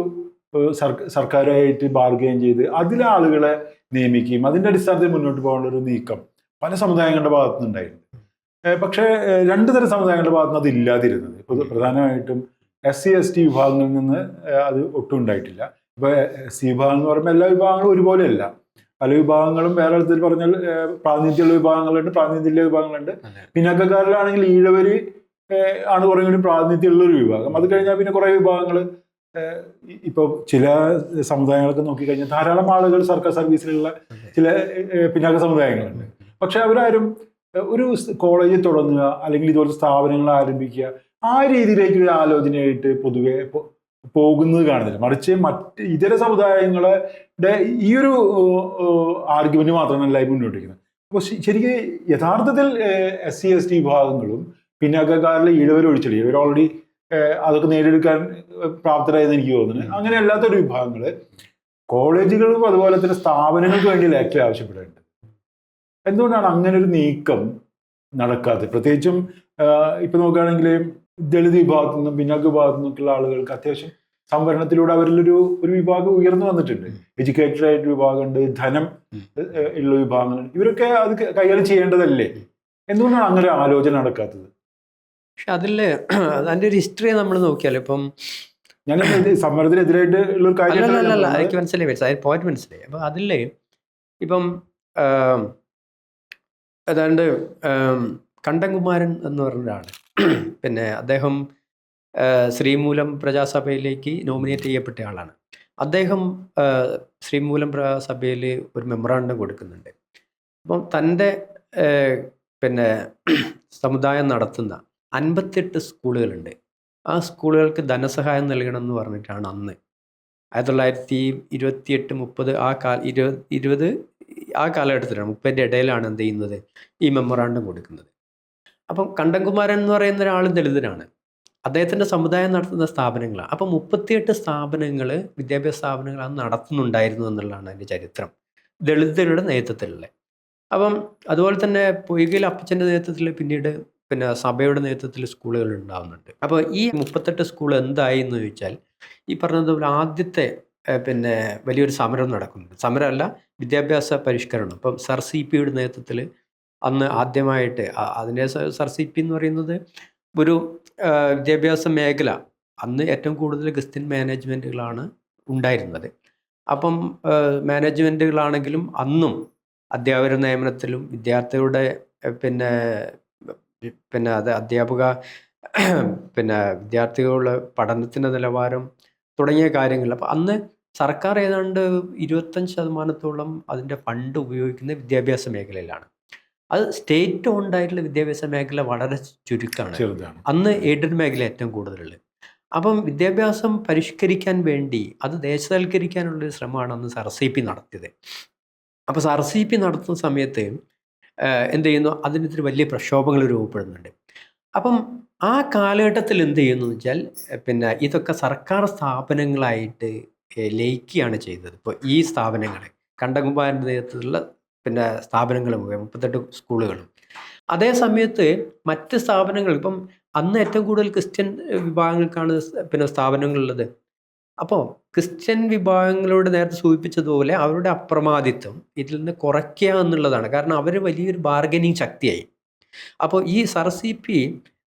സർക്കാരുമായിട്ട് ബാർഗെയിൻ ചെയ്ത് അതിലെ ആളുകളെ നിയമിക്കുകയും അതിൻ്റെ അടിസ്ഥാനത്തിൽ മുന്നോട്ട് പോകാനുള്ള ഒരു നീക്കം പല സമുദായങ്ങളുടെ ഭാഗത്തു നിന്നുണ്ടായിരുന്നു. പക്ഷേ 2 തരം സമുദായങ്ങളുടെ ഭാഗത്തുനിന്ന് അത് ഇല്ലാതിരുന്നത്. ഇപ്പോൾ പ്രധാനമായിട്ടും SC/ST വിഭാഗങ്ങളിൽ നിന്ന് അത് ഒട്ടും ഉണ്ടായിട്ടില്ല. ഇപ്പോൾ SC വിഭാഗം എന്ന് പറയുമ്പോൾ എല്ലാ വിഭാഗങ്ങളും ഒരുപോലെയല്ല. പല വിഭാഗങ്ങളും വേറെ തരത്തിൽ പറഞ്ഞാൽ പ്രാതിനിധ്യമുള്ള വിഭാഗങ്ങളുണ്ട്, പ്രാതിനിധ്യമുള്ള വിഭാഗങ്ങളുണ്ട്. പിന്നാക്കക്കാരിലാണെങ്കിൽ ഈഴവര് ആണ് കുറേ കൂടി പ്രാതിനിധ്യമുള്ള ഒരു വിഭാഗം. അത് കഴിഞ്ഞാൽ പിന്നെ കുറേ വിഭാഗങ്ങൾ, ഇപ്പോൾ ചില സമുദായങ്ങളൊക്കെ നോക്കിക്കഴിഞ്ഞാൽ ധാരാളം ആളുകൾ സർക്കാർ സർവീസിലുള്ള ചില പിന്നാക്ക സമുദായങ്ങളുണ്ട്. പക്ഷെ അവരാരും ഒരു കോളേജ് തുടങ്ങുക അല്ലെങ്കിൽ ഇതുപോലത്തെ സ്ഥാപനങ്ങൾ ആരംഭിക്കുക ആ രീതിയിലേക്ക് ഒരു ആലോചനയായിട്ട് പൊതുവെ പോകുന്നത് കാണുന്നില്ല. മറിച്ച് ഇതര സമുദായങ്ങളുടെ ഈ ഒരു ആർഗ്യുമെന്റ് മാത്രമല്ല മുന്നോട്ട് വയ്ക്കുന്നത്. അപ്പോൾ ശരിക്കും യഥാർത്ഥത്തിൽ SC/ST വിഭാഗങ്ങളും പിന്നാക്കക്കാരിലെ ഈഴവരൊഴിച്ചില്ല, ഇവർ ഓൾറെഡി അതൊക്കെ നേടിയെടുക്കാൻ പ്രാപ്തരായെന്ന് എനിക്ക് തോന്നുന്നത്. അങ്ങനെ അല്ലാത്തൊരു വിഭാഗങ്ങൾ കോളേജുകൾക്കും അതുപോലെ തന്നെ സ്ഥാപനങ്ങൾക്ക് വേണ്ടി ലാറ്ററി ആവശ്യപ്പെടേണ്ടത്. എന്തുകൊണ്ടാണ് അങ്ങനെ ഒരു നീക്കം നടക്കാത്തത്? പ്രത്യേകിച്ചും ഇപ്പൊ നോക്കുകയാണെങ്കിൽ ദളിത് വിഭാഗത്തു നിന്നും പിന്നാക്ക വിഭാഗത്തു നിന്നൊക്കെയുള്ള ആളുകൾക്ക് അത്യാവശ്യം സംവരണത്തിലൂടെ അവരിലൊരു വിഭാഗം ഉയർന്നു വന്നിട്ടുണ്ട്. എഡ്യൂക്കേറ്റഡ് ആയിട്ട് വിഭാഗമുണ്ട്, ധനം ഉള്ള വിഭാഗങ്ങളുണ്ട്. ഇവരൊക്കെ അത് കൈകാര്യം ചെയ്യേണ്ടതല്ലേ? എന്തുകൊണ്ടാണ് അങ്ങനെ ഒരു ആലോചന നടക്കാത്തത്? പക്ഷെ അതിൻ്റെ ഒരു ഹിസ്റ്ററി നമ്മൾ നോക്കിയാൽ ഇപ്പം ഞാൻ സമരത്തിനെതിരായിട്ട് ഉള്ള ഒരു കാര്യം അല്ല എനിക്ക് മനസ്സിലായി പോയിന്റ് മനസ്സിലായി. അപ്പം അതില്ലേ ഇപ്പം ഏതാണ്ട് കണ്ടംകുമാരൻ എന്ന് പറഞ്ഞ ഒരാൾ, പിന്നെ അദ്ദേഹം ശ്രീമൂലം പ്രജാസഭയിലേക്ക് നോമിനേറ്റ് ചെയ്യപ്പെട്ട ആളാണ്. അദ്ദേഹം ശ്രീമൂലം പ്രജാസഭയിൽ ഒരു മെമ്മറാണ്ടം കൊടുക്കുന്നുണ്ട്. അപ്പം തൻ്റെ പിന്നെ സമുദായം നടത്തുന്ന 58 സ്കൂളുകളുണ്ട്. ആ സ്കൂളുകൾക്ക് ധനസഹായം നൽകണം എന്ന് പറഞ്ഞിട്ടാണ് അന്ന് 1928-30 ആ കാലഘട്ടത്തിലാണ്, 30ൻ്റെ ഇടയിലാണ് എന്ത് ചെയ്യുന്നത്, ഈ മെമ്മറാണ്ടം കൊടുക്കുന്നത്. അപ്പം കണ്ടംകുമാരൻ എന്ന് പറയുന്ന ഒരാൾ ദളിതനാണ്. അദ്ദേഹത്തിൻ്റെ സമുദായം നടത്തുന്ന സ്ഥാപനങ്ങളാണ്. അപ്പം 38 സ്ഥാപനങ്ങൾ, വിദ്യാഭ്യാസ സ്ഥാപനങ്ങൾ അത് നടത്തുന്നുണ്ടായിരുന്നു എന്നുള്ളതാണ് അതിൻ്റെ ചരിത്രം, ദളിതരുടെ നേതൃത്വത്തിലുള്ള. അപ്പം അതുപോലെ തന്നെ പൊയ്കയിൽ അപ്പച്ചൻ്റെ നേതൃത്വത്തിൽ പിന്നീട് പിന്നെ സഭയുടെ നേതൃത്വത്തിൽ സ്കൂളുകൾ ഉണ്ടാകുന്നുണ്ട്. അപ്പോൾ ഈ 38 സ്കൂൾ എന്തായി എന്ന് ചോദിച്ചാൽ, ഈ പറഞ്ഞതുപോലെ ആദ്യത്തെ പിന്നെ വലിയൊരു സമരം നടക്കുന്നുണ്ട്. സമരമല്ല, വിദ്യാഭ്യാസ പരിഷ്കരണം. ഇപ്പം സർ സി പിയുടെ നേതൃത്വത്തിൽ അന്ന് ആദ്യമായിട്ട് അതിൻ്റെ സർ സി പി എന്ന് പറയുന്നത് ഒരു വിദ്യാഭ്യാസ മേഖല, അന്ന് ഏറ്റവും കൂടുതൽ ക്രിസ്ത്യൻ മാനേജ്മെൻറ്റുകളാണ് ഉണ്ടായിരുന്നത്. അപ്പം മാനേജ്മെൻറ്റുകളാണെങ്കിലും അന്നും അധ്യാപക നിയമനത്തിലും വിദ്യാർത്ഥികളുടെ പിന്നെ അത് അധ്യാപക പിന്നെ വിദ്യാർത്ഥികളുടെ പഠനത്തിൻ്റെ നിലവാരം തുടങ്ങിയ കാര്യങ്ങൾ. അപ്പം അന്ന് സർക്കാർ ഏതാണ്ട് 25% അതിൻ്റെ ഫണ്ട് ഉപയോഗിക്കുന്ന വിദ്യാഭ്യാസ മേഖലയിലാണ്. അത് സ്റ്റേറ്റ് ഓൺഡായിട്ടുള്ള വിദ്യാഭ്യാസ മേഖല വളരെ ചുരുക്കമാണ്. അന്ന് എയ്ഡഡ് മേഖല ഏറ്റവും കൂടുതലുള്ളത്. അപ്പം വിദ്യാഭ്യാസം പരിഷ്കരിക്കാൻ വേണ്ടി അത് ദേശസാൽക്കരിക്കാനുള്ളൊരു ശ്രമമാണ് അന്ന് സർ സി പി നടത്തിയത്. അപ്പോൾ സർ സി പി നടത്തുന്ന സമയത്ത് എന്ത് ചെയ്യുന്നു, അതിനെതിരെ വലിയ പ്രക്ഷോഭങ്ങൾ രൂപപ്പെടുന്നുണ്ട്. അപ്പം ആ കാലഘട്ടത്തിൽ എന്ത് ചെയ്യുന്നു എന്ന് വെച്ചാൽ, പിന്നെ ഇതൊക്കെ സർക്കാർ സ്ഥാപനങ്ങളായിട്ട് ലയിക്കുകയാണ് ചെയ്തത്. ഇപ്പോൾ ഈ സ്ഥാപനങ്ങൾ കണ്ടംകുമാരൻ്റെ നേതൃത്വത്തിലുള്ള പിന്നെ സ്ഥാപനങ്ങളും 38 സ്കൂളുകളും. അതേ സമയത്ത് മറ്റ് സ്ഥാപനങ്ങൾ, ഇപ്പം അന്ന് ഏറ്റവും കൂടുതൽ ക്രിസ്ത്യൻ വിഭാഗങ്ങൾക്കാണ് പിന്നെ സ്ഥാപനങ്ങളുള്ളത്. അപ്പോൾ ക്രിസ്ത്യൻ വിഭാഗങ്ങളോട് നേരത്തെ സൂചിപ്പിച്ചതുപോലെ അവരുടെ അപ്രമാദിത്വം ഇതിൽ നിന്ന് കുറയ്ക്കുക എന്നുള്ളതാണ്. കാരണം അവർ വലിയൊരു ബാർഗനിങ് ശക്തിയായി. അപ്പോൾ ഈ സർ സി പി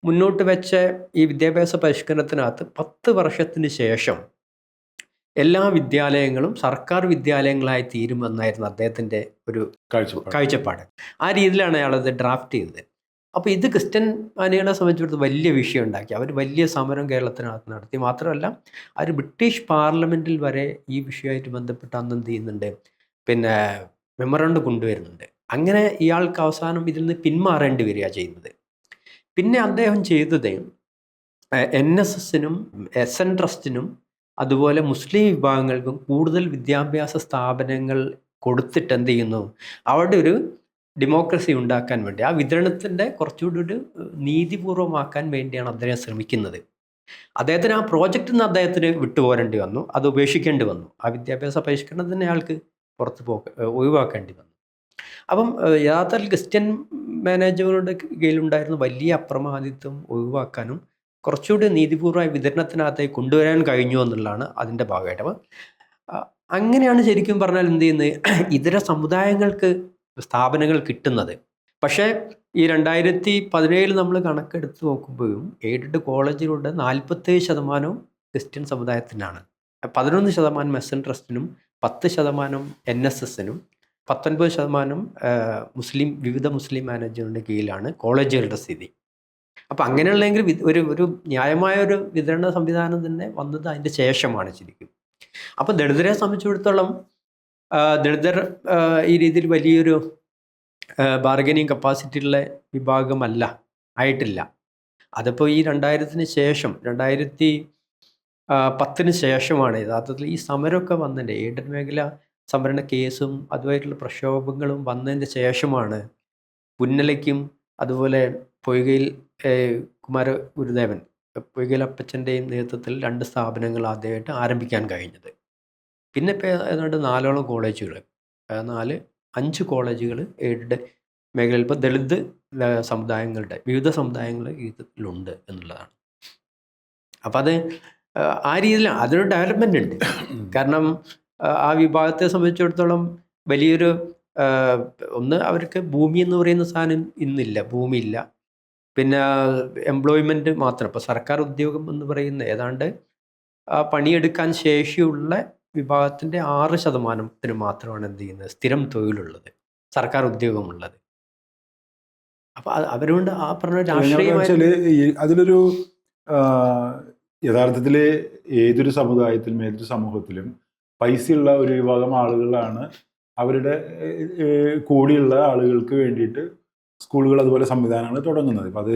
മുന്നോട്ട് വെച്ച ഈ വിദ്യാഭ്യാസ പരിഷ്കരണത്തിനകത്ത് 10 വർഷത്തിന് ശേഷം എല്ലാ വിദ്യാലയങ്ങളും സർക്കാർ വിദ്യാലയങ്ങളായി തീരുമെന്നായിരുന്നു അദ്ദേഹത്തിൻ്റെ ഒരു കാഴ്ചപ്പാട്. ആ രീതിയിലാണ് അയാളത് ഡ്രാഫ്റ്റ് ചെയ്തത്. അപ്പോൾ ഇത് ക്രിസ്ത്യൻ മാനികളെ സംബന്ധിച്ചിടത്തോളം വലിയ വിഷയം ഉണ്ടാക്കി. അവർ വലിയ സമരം കേരളത്തിനകത്ത് നടത്തി. മാത്രമല്ല അവർ ബ്രിട്ടീഷ് പാർലമെൻറ്റിൽ വരെ ഈ വിഷയമായിട്ട് ബന്ധപ്പെട്ട് അന്ന് എന്ത് ചെയ്യുന്നുണ്ട്, പിന്നെ മെമ്മറാണ്ടം കൊണ്ടുവരുന്നുണ്ട്. അങ്ങനെ ഇയാൾക്ക് അവസാനം ഇതിൽ നിന്ന് പിന്മാറേണ്ടി വരിക ചെയ്യുന്നത്. പിന്നെ അദ്ദേഹം ചെയ്തത് NSSനും SN ട്രസ്റ്റിനും അതുപോലെ മുസ്ലിം വിഭാഗങ്ങൾക്കും കൂടുതൽ വിദ്യാഭ്യാസ സ്ഥാപനങ്ങൾ കൊടുത്തിട്ട് എന്ത് ചെയ്യുന്നു, അവിടെ ഒരു ഡെമോക്രസി ഉണ്ടാക്കാൻ വേണ്ടി, ആ വിതരണത്തിൻ്റെ കുറച്ചുകൂടി ഒരു നീതിപൂർവമാക്കാൻ വേണ്ടിയാണ് അദ്ദേഹം ശ്രമിക്കുന്നത്. അദ്ദേഹത്തിന് ആ പ്രോജക്റ്റിൽ നിന്ന് അദ്ദേഹത്തിന് വിട്ടുപോരേണ്ടി വന്നു, അത് ഉപേക്ഷിക്കേണ്ടി വന്നു. ആ വിദ്യാഭ്യാസ പരിഷ്കരണത്തിന് അയാൾക്ക് ഒഴിവാക്കേണ്ടി വന്നു. അപ്പം യഥാർത്ഥത്തിൽ ക്രിസ്ത്യൻ മാനേജറുടെ കീഴിലുണ്ടായിരുന്ന വലിയ അപ്രമാദിത്വം ഒഴിവാക്കാനും കുറച്ചുകൂടി നീതിപൂർവമായ വിതരണത്തിനകത്തേക്ക് കൊണ്ടുവരാൻ കഴിഞ്ഞു എന്നുള്ളതാണ് അതിൻ്റെ ഭാഗമായിട്ട്. അപ്പം അങ്ങനെയാണ് ശരിക്കും പറഞ്ഞാൽ എന്ത് ചെയ്യുന്നത്, ഇതര സമുദായങ്ങൾക്ക് സ്ഥാപനങ്ങൾ കിട്ടുന്നത്. പക്ഷേ ഈ 2017 നമ്മൾ കണക്കെടുത്ത് നോക്കുമ്പോഴും എയ്ഡഡ് കോളേജിലൂടെ 47% ക്രിസ്ത്യൻ സമുദായത്തിനാണ്, 11% SN ട്രസ്റ്റിനും 10% NSSനും 19% വിവിധ മുസ്ലിം മാനേജ്മെൻറ്റിൻ്റെ കീഴിലാണ് കോളേജുകളുടെ സ്ഥിതി. അപ്പം അങ്ങനെയുള്ളെങ്കിൽ ഒരു ന്യായമായ ഒരു വിതരണ സംവിധാനം തന്നെ വന്നത് അതിൻ്റെ ശേഷമാണ് ശരിക്കും. അപ്പോൾ ദളിതരെ സംബന്ധിച്ചിടത്തോളം ദളിതർ ഈ രീതിയിൽ വലിയൊരു ബാർഗനിങ് കപ്പാസിറ്റിയുള്ള വിഭാഗമല്ല, ആയിട്ടില്ല. അതിപ്പോൾ ഈ 2000-ന് ശേഷം 2010-ന് ശേഷമാണ് യഥാർത്ഥത്തിൽ ഈ സമരമൊക്കെ വന്നതിൻ്റെ, എയ്ഡഡ് മേഖല സംവരണ കേസും അതുമായിട്ടുള്ള പ്രക്ഷോഭങ്ങളും വന്നതിൻ്റെ ശേഷമാണ് പുന്നലയ്ക്കും അതുപോലെ പൊയ്കയിൽ കുമാര ഗുരുദേവൻ, പൊയ്കയിൽ അപ്പച്ചൻ്റെയും നേതൃത്വത്തിൽ 2 സ്ഥാപനങ്ങൾ ആദ്യമായിട്ട് ആരംഭിക്കാൻ കഴിഞ്ഞത്. പിന്നെ ഇപ്പോൾ ഏതാണ്ട് 4ഓളം കോളേജുകൾ, 5 കോളേജുകൾ എയ്ഡഡ് മേഖലയിൽ ഇപ്പോൾ ദളിത് സമുദായങ്ങളുടെ വിവിധ സമുദായങ്ങൾ ഇതിലുണ്ട് എന്നുള്ളതാണ്. അപ്പം അത് ആ രീതിയിൽ അതൊരു ഡെവലപ്മെൻ്റ് ഉണ്ട്. കാരണം ആ വിഭാഗത്തെ സംബന്ധിച്ചിടത്തോളം വലിയൊരു ഒന്ന് അവർക്ക് ഭൂമി എന്ന് പറയുന്ന സാധനം ഇന്നില്ല, ഭൂമിയില്ല. പിന്നെ എംപ്ലോയ്മെൻറ്റ് മാത്രം. ഇപ്പോൾ സർക്കാർ ഉദ്യോഗം എന്ന് പറയുന്ന ഏതാണ്ട് പണിയെടുക്കാൻ ശേഷിയുള്ള വിഭാഗത്തിൻ്റെ 6% മാത്രമാണ് എന്ത് ചെയ്യുന്നത്, സ്ഥിരം തൊഴിലുള്ളത്, സർക്കാർ ഉദ്യോഗമുള്ളത്. അപ്പോൾ അവരുകൊണ്ട് ആ പറഞ്ഞ രാഷ്ട്രീയമായി അതിലൊരു യഥാർത്ഥത്തിൽ ഏതൊരു സമുദായത്തിലും ഏതൊരു സമൂഹത്തിലും പൈസയുള്ള ഒരു വിഭാഗം ആളുകളാണ് അവരുടെ കൂടിയുള്ള ആളുകൾക്ക് വേണ്ടിയിട്ട് സ്കൂളുകൾ അതുപോലെ സംവിധാനങ്ങൾ തുടങ്ങുന്നത്. അപ്പം അത്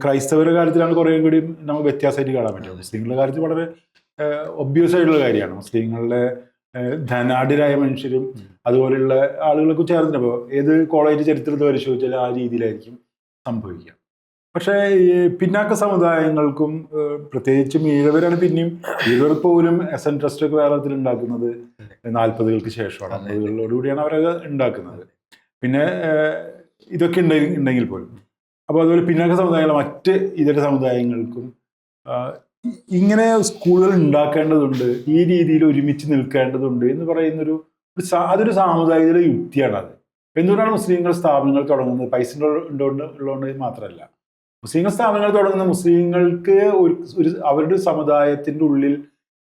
ക്രൈസ്തവരുടെ കാര്യത്തിലാണ് കുറേ കൂടി നമുക്ക് വ്യത്യാസമായിട്ട് കാണാൻ പറ്റും. മുസ്ലിങ്ങളുടെ കാര്യത്തിൽ വളരെ ഒബ്വിയസ് ആയിട്ടുള്ള കാര്യമാണ്. മുസ്ലിങ്ങളുടെ ധനാഢ്യരായ മനുഷ്യരും അതുപോലെയുള്ള ആളുകൾക്ക് ചേർന്നിട്ട് ഇപ്പോൾ ഏത് കോളേജ് ചരിത്രത്തിൽ പരിശോധിച്ചാൽ ആ രീതിയിലായിരിക്കും സംഭവിക്കുക. പക്ഷേ ഈ പിന്നാക്ക സമുദായങ്ങൾക്കും പ്രത്യേകിച്ചും ഈഴവരാണ് പിന്നെയും, ഈഴവർ പോലും എസ് എൻ ട്രസ്റ്റ് ഒക്കെ വേറെ ഉണ്ടാക്കുന്നത് 40കൾക്ക് ശേഷമാണ്, 50കളോടുകൂടിയാണ് അവരത് ഉണ്ടാക്കുന്നത്. പിന്നെ ഇതൊക്കെ ഉണ്ടെങ്കിൽ പോലും അപ്പോൾ അതുപോലെ പിന്നാക്ക സമുദായങ്ങളെ മറ്റ് ഇതര സമുദായങ്ങൾക്കും ഇങ്ങനെ സ്കൂളുകൾ ഉണ്ടാക്കേണ്ടതുണ്ട്, ഈ രീതിയിൽ ഒരുമിച്ച് നിൽക്കേണ്ടതുണ്ട് എന്ന് പറയുന്നൊരു അതൊരു സാമുദായിക യുക്തിയാണ്. അത് എന്തുകൊണ്ടാണ് മുസ്ലിങ്ങൾ സ്ഥാപനങ്ങൾ തുടങ്ങുന്നത്? പൈസ ഉള്ളതുകൊണ്ട് മാത്രമല്ല. മുസ്ലിങ്ങൾ സ്ഥാപനങ്ങൾ തുടങ്ങുന്ന മുസ്ലിങ്ങൾക്ക് ഒരു അവരുടെ സമുദായത്തിൻ്റെ ഉള്ളിൽ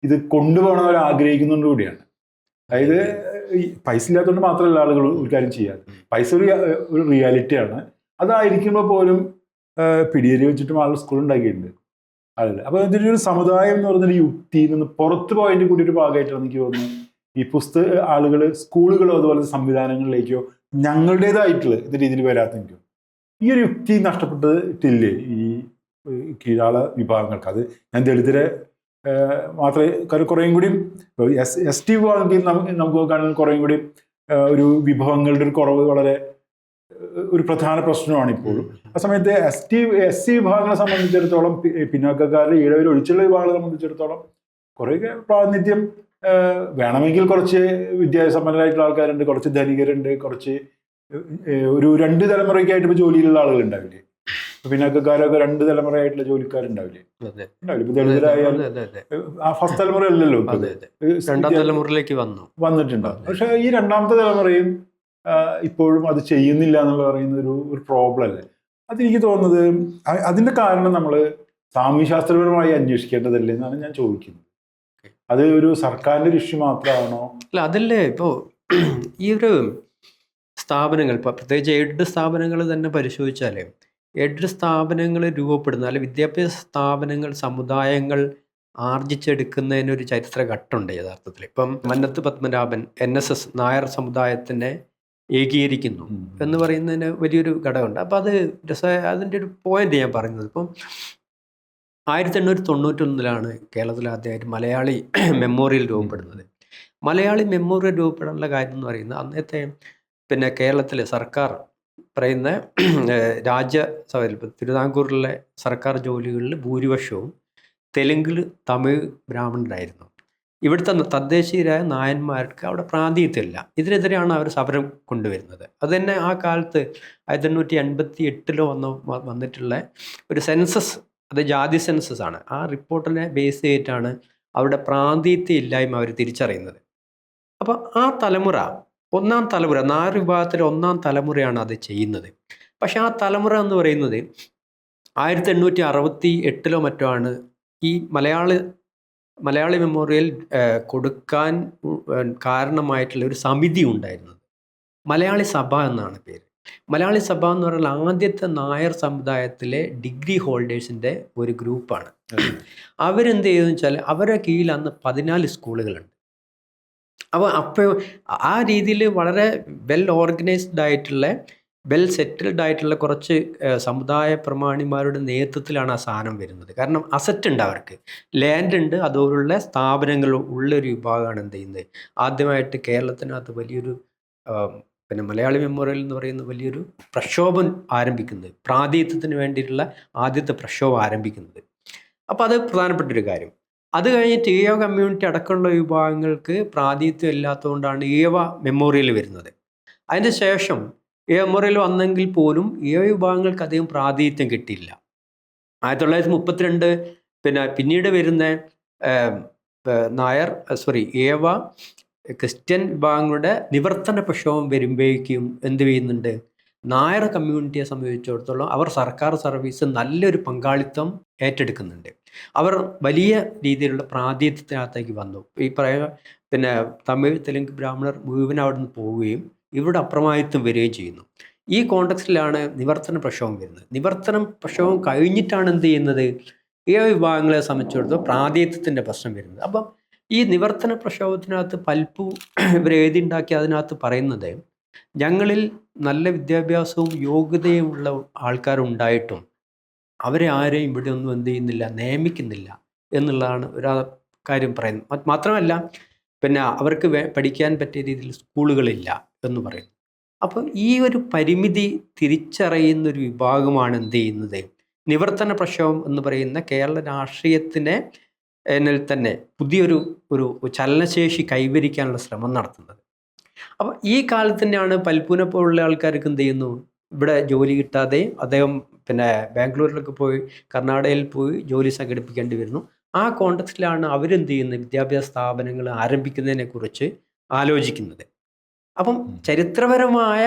ഇത് കൊണ്ടുപോകണം അവർ ആഗ്രഹിക്കുന്നതുകൊണ്ട് കൂടിയാണ്. അതായത് പൈസ ഇല്ലാത്തതുകൊണ്ട് മാത്രമല്ല ആളുകൾ ഒരു കാര്യം ചെയ്യാതെ, പൈസ ഒരു റിയാലിറ്റിയാണ്. അതായിരിക്കുമ്പോൾ പോലും പിടിയേരി വെച്ചിട്ടും ആളുകൾ സ്കൂൾ ഉണ്ടാക്കിയിട്ടുണ്ട് ആളുകൾ. അപ്പോൾ ഇതിൻ്റെ ഒരു സമുദായം എന്ന് പറയുന്നൊരു യുക്തിയിൽ നിന്ന് പുറത്ത് പോയതിൻ്റെ കൂടി ഒരു ഭാഗമായിട്ടാണ് എനിക്ക് തോന്നുന്നത് ഈ ആളുകൾ സ്കൂളുകളോ അതുപോലെ സംവിധാനങ്ങളിലേക്കോ ഞങ്ങളുടേതായിട്ടുള്ള ഇത് രീതിയിൽ വരാത്തെങ്കിൽ ഈ ഒരു യുക്തി നഷ്ടപ്പെട്ടിട്ടില്ലേ ഈ കീഴാള വിഭാഗങ്ങൾക്ക്? അത് ഞാൻ ദളിതരെ മാത്രമേ കുറേയും കൂടി എസ് ടി വിഭാഗത്തിൽ നമുക്ക് കാണുന്ന കുറേയും കൂടി ഒരു വിഭവങ്ങളുടെ ഒരു കുറവ് വളരെ ഒരു പ്രധാന പ്രശ്നമാണ് ഇപ്പോഴും. ആ സമയത്ത് എസ് സി വിഭാഗങ്ങളെ സംബന്ധിച്ചിടത്തോളം, പിന്നാക്കക്കാരുടെ ഈഴവർ ഒഴിച്ചുള്ള വിഭാഗങ്ങളെ സംബന്ധിച്ചിടത്തോളം കുറേയൊക്കെ പ്രാതിനിധ്യം വേണമെങ്കിൽ കുറച്ച് വിദ്യാസമ്പന്നരായിട്ടുള്ള ആൾക്കാരുണ്ട്, കുറച്ച് ധനികരുണ്ട്, കുറച്ച് ഒരു 2 തലമുറയ്ക്കായിട്ട് ഇപ്പോൾ ജോലിയിലുള്ള ആളുകൾ ഉണ്ടാവില്ലേ? പിന്നാക്കക്കാരൊക്കെ 2 തലമുറയായിട്ടുള്ള ജോലിക്കാരുണ്ടാവില്ലേ? ഉണ്ടാവില്ല. ഇപ്പൊ ദളിതരായാലും ആ ഫസ്റ്റ് തലമുറ അല്ലല്ലോ, രണ്ടാം തലമുറയിലേക്ക് വന്നിട്ടുണ്ടാവും. പക്ഷെ ഈ 2ാമത്തെ തലമുറയും ഇപ്പോഴും അത് ചെയ്യുന്നില്ല എന്നുള്ള പറയുന്ന ഒരു പ്രോബ്ലം അല്ലേ? അതെനിക്ക് തോന്നുന്നത് അതിന്റെ കാരണം നമ്മൾ സാമൂഹ്യശാസ്ത്രപരമായി അന്വേഷിക്കേണ്ടതല്ലേ എന്നാണ് ഞാൻ ചോദിക്കുന്നത്. അത് ഒരു സർക്കാരിന്റെ ഇഷ്യൂ മാത്രമാണോ? അല്ല, അതല്ലേ ഇപ്പോൾ ഈ ഒരു സ്ഥാപനങ്ങൾ, ഇപ്പോൾ പ്രത്യേകിച്ച് എയ്ഡഡ് സ്ഥാപനങ്ങൾ തന്നെ പരിശോധിച്ചാൽ, എയ്ഡഡ് സ്ഥാപനങ്ങൾ രൂപപ്പെടുന്ന അല്ലെങ്കിൽ വിദ്യാഭ്യാസ സ്ഥാപനങ്ങൾ സമുദായങ്ങൾ ആർജിച്ചെടുക്കുന്നതിനൊരു ചരിത്രഘട്ടമുണ്ട് യഥാർത്ഥത്തിൽ. ഇപ്പം മന്നത്ത് പത്മനാഭൻ NSS നായർ സമുദായത്തിനെ ഏകീകരിക്കുന്നു എന്ന് പറയുന്നതിന് വലിയൊരു ഘടകമുണ്ട്. അപ്പം അത് അതിൻ്റെ ഒരു പോയിന്റ് ഞാൻ പറയുന്നത്, ഇപ്പം 1891 കേരളത്തിൽ ആദ്യമായിട്ട് മലയാളി മെമ്മോറിയൽ രൂപപ്പെടുന്നത്. മലയാളി മെമ്മോറിയൽ രൂപപ്പെടാനുള്ള കാര്യം എന്ന് പറയുന്നത് അന്നത്തെ കേരളത്തിലെ സർക്കാർ പറയുന്ന രാജ്യസഭയിൽ തിരുവിതാംകൂറിലെ സർക്കാർ ജോലികളിൽ ഭൂരിപക്ഷവും തെലുങ്കിൽ തമിഴ് ബ്രാഹ്മണരായിരുന്നു. ഇവിടുത്തെ തദ്ദേശീയരായ നായന്മാർക്ക് അവിടെ പ്രാതിനിധ്യമില്ല. ഇതിനെതിരെയാണ് അവർ സമരം കൊണ്ടുവരുന്നത്. അത് തന്നെ ആ കാലത്ത് 1888 വന്നിട്ടുള്ള ഒരു സെൻസസ്, അത് ജാതി സെൻസസ് ആണ്. ആ റിപ്പോർട്ടിനെ ബേസ് ചെയ്തിട്ടാണ് അവരുടെ പ്രാതിനിധ്യ ഇല്ലായ്മ അവർ തിരിച്ചറിയുന്നത്. അപ്പോൾ ആ തലമുറ, 1ാം തലമുറ, നായർ വിഭാഗത്തിലെ 1ാം തലമുറയാണ് അത് ചെയ്യുന്നത്. പക്ഷെ ആ തലമുറ എന്ന് പറയുന്നത് 1868 മറ്റോ ആണ് ഈ മലയാളി മെമ്മോറിയൽ കൊടുക്കാൻ കാരണമായിട്ടുള്ള ഒരു സമിതി ഉണ്ടായിരുന്നത്. മലയാളി സഭ എന്നാണ് പേര്. മലയാളി സഭ എന്ന് പറഞ്ഞാൽ ആദ്യത്തെ നായർ സമുദായത്തിലെ ഡിഗ്രി ഹോൾഡേഴ്സിൻ്റെ ഒരു ഗ്രൂപ്പാണ്. അവരെന്ത് ചെയ്തെന്ന് വെച്ചാൽ അവരുടെ കീഴിൽ അന്ന് 14 സ്കൂളുകളുണ്ട്. അപ്പോൾ ആ രീതിയിൽ വളരെ വെൽ ഓർഗനൈസ്ഡ് ആയിട്ടുള്ള, വെൽ സെറ്റിൽഡ് ആയിട്ടുള്ള കുറച്ച് സമുദായ പ്രമാണിമാരുടെ നേതൃത്വത്തിലാണ് ആ സാധനം വരുന്നത്. കാരണം അസറ്റ് ഉണ്ട്, അവർക്ക് ലാൻഡ് ഉണ്ട്, അതുപോലുള്ള സ്ഥാപനങ്ങൾ ഉള്ളൊരു വിഭാഗമാണ് എന്ത് ചെയ്യുന്നത്. ആദ്യമായിട്ട് കേരളത്തിനകത്ത് വലിയൊരു മലയാളി മെമ്മോറിയൽ എന്ന് പറയുന്ന വലിയൊരു പ്രക്ഷോഭം ആരംഭിക്കുന്നത്, പ്രാതിനിധ്യത്തിന് വേണ്ടിയിട്ടുള്ള ആദ്യത്തെ പ്രക്ഷോഭം ആരംഭിക്കുന്നത്. അപ്പോൾ അത് പ്രധാനപ്പെട്ടൊരു കാര്യം. അത് കഴിഞ്ഞിട്ട് ഈഴവ കമ്മ്യൂണിറ്റി അടക്കമുള്ള വിഭാഗങ്ങൾക്ക് പ്രാതിനിധ്യം ഇല്ലാത്തതുകൊണ്ടാണ് ഈഴവ മെമ്മോറിയൽ വരുന്നത്. അതിന് ശേഷം ഈഴവ മെമ്മോറിയൽ വന്നെങ്കിൽ പോലും ഈഴവ വിഭാഗങ്ങൾക്ക് അധികം പ്രാതിനിധ്യം കിട്ടിയില്ല. 1932 പിന്നീട് വരുന്ന നായർ ഈഴവ ക്രിസ്ത്യൻ വിഭാഗങ്ങളുടെ നിവർത്തന പ്രക്ഷോഭം വരുമ്പോഴേക്കും എന്ത് ചെയ്യുന്നുണ്ട്, നായർ കമ്മ്യൂണിറ്റിയെ സംബന്ധിച്ചിടത്തോളം അവർ സർക്കാർ സർവീസ് നല്ലൊരു പങ്കാളിത്തം ഏറ്റെടുക്കുന്നുണ്ട്. അവർ വലിയ രീതിയിലുള്ള പ്രാതിനിധ്യത്തിനകത്തേക്ക് വന്നു. ഈ തമിഴ് തെലുങ്ക് ബ്രാഹ്മണർ മുഴുവൻ അവിടെ നിന്ന് പോവുകയും ഇവിടെ അപ്രമാദിത്വം വരികയും ചെയ്യുന്നു. ഈ കോണ്ടക്സ്റ്റിലാണ് നിവർത്തന പ്രക്ഷോഭം വരുന്നത്. നിവർത്തന പ്രക്ഷോഭം കഴിഞ്ഞിട്ടാണ് എന്ത് ചെയ്യുന്നത്, ഈ വിഭാഗങ്ങളെ സംബന്ധിച്ചിടത്തോളം പ്രാതിനിധ്യത്തിൻ്റെ പ്രശ്നം വരുന്നത്. അപ്പം ഈ നിവർത്തന പ്രക്ഷോഭത്തിനകത്ത് പൽപ്പു ഇവർ എഴുതിയുണ്ടാക്കി അതിനകത്ത് പറയുന്നത്, ഞങ്ങളിൽ നല്ല വിദ്യാഭ്യാസവും യോഗ്യതയുമുള്ള ആൾക്കാരുണ്ടായിട്ടും അവരെ ആരെയും ഇവിടെ ഒന്നും എന്ത് ചെയ്യുന്നില്ല, നിയമിക്കുന്നില്ല എന്നുള്ളതാണ് ഒരു കാര്യം പറയുന്നത്. മാത്രമല്ല അവർക്ക് പഠിക്കാൻ പറ്റിയ രീതിയിൽ സ്കൂളുകളില്ല എന്ന് പറയുന്നു. അപ്പോൾ ഈ ഒരു പരിമിതി തിരിച്ചറിയുന്നൊരു വിഭാഗമാണ് എന്ത് ചെയ്യുന്നത്, നിവർത്തന പ്രക്ഷോഭം എന്ന് പറയുന്ന കേരള രാഷ്ട്രീയത്തിനെ തന്നെ പുതിയൊരു ചലനശേഷി കൈവരിക്കാനുള്ള ശ്രമം നടത്തുന്നത്. അപ്പോൾ ഈ കാലത്ത് തന്നെയാണ് പൽപ്പുവിനെ പോലുള്ള ആൾക്കാർക്ക് എന്ത് ചെയ്യുന്നു, ഇവിടെ ജോലി കിട്ടാതെ അദ്ദേഹം ബാംഗ്ലൂരിലൊക്കെ പോയി കർണാടകയിൽ പോയി ജോലി സംഘടിപ്പിക്കേണ്ടി വരുന്നു. ആ കോണ്ടക്സ്റ്റിലാണ് അവരെന്ത് ചെയ്യുന്നത്, വിദ്യാഭ്യാസ സ്ഥാപനങ്ങൾ ആരംഭിക്കുന്നതിനെ കുറിച്ച് ആലോചിക്കുന്നത്. അപ്പം ചരിത്രപരമായ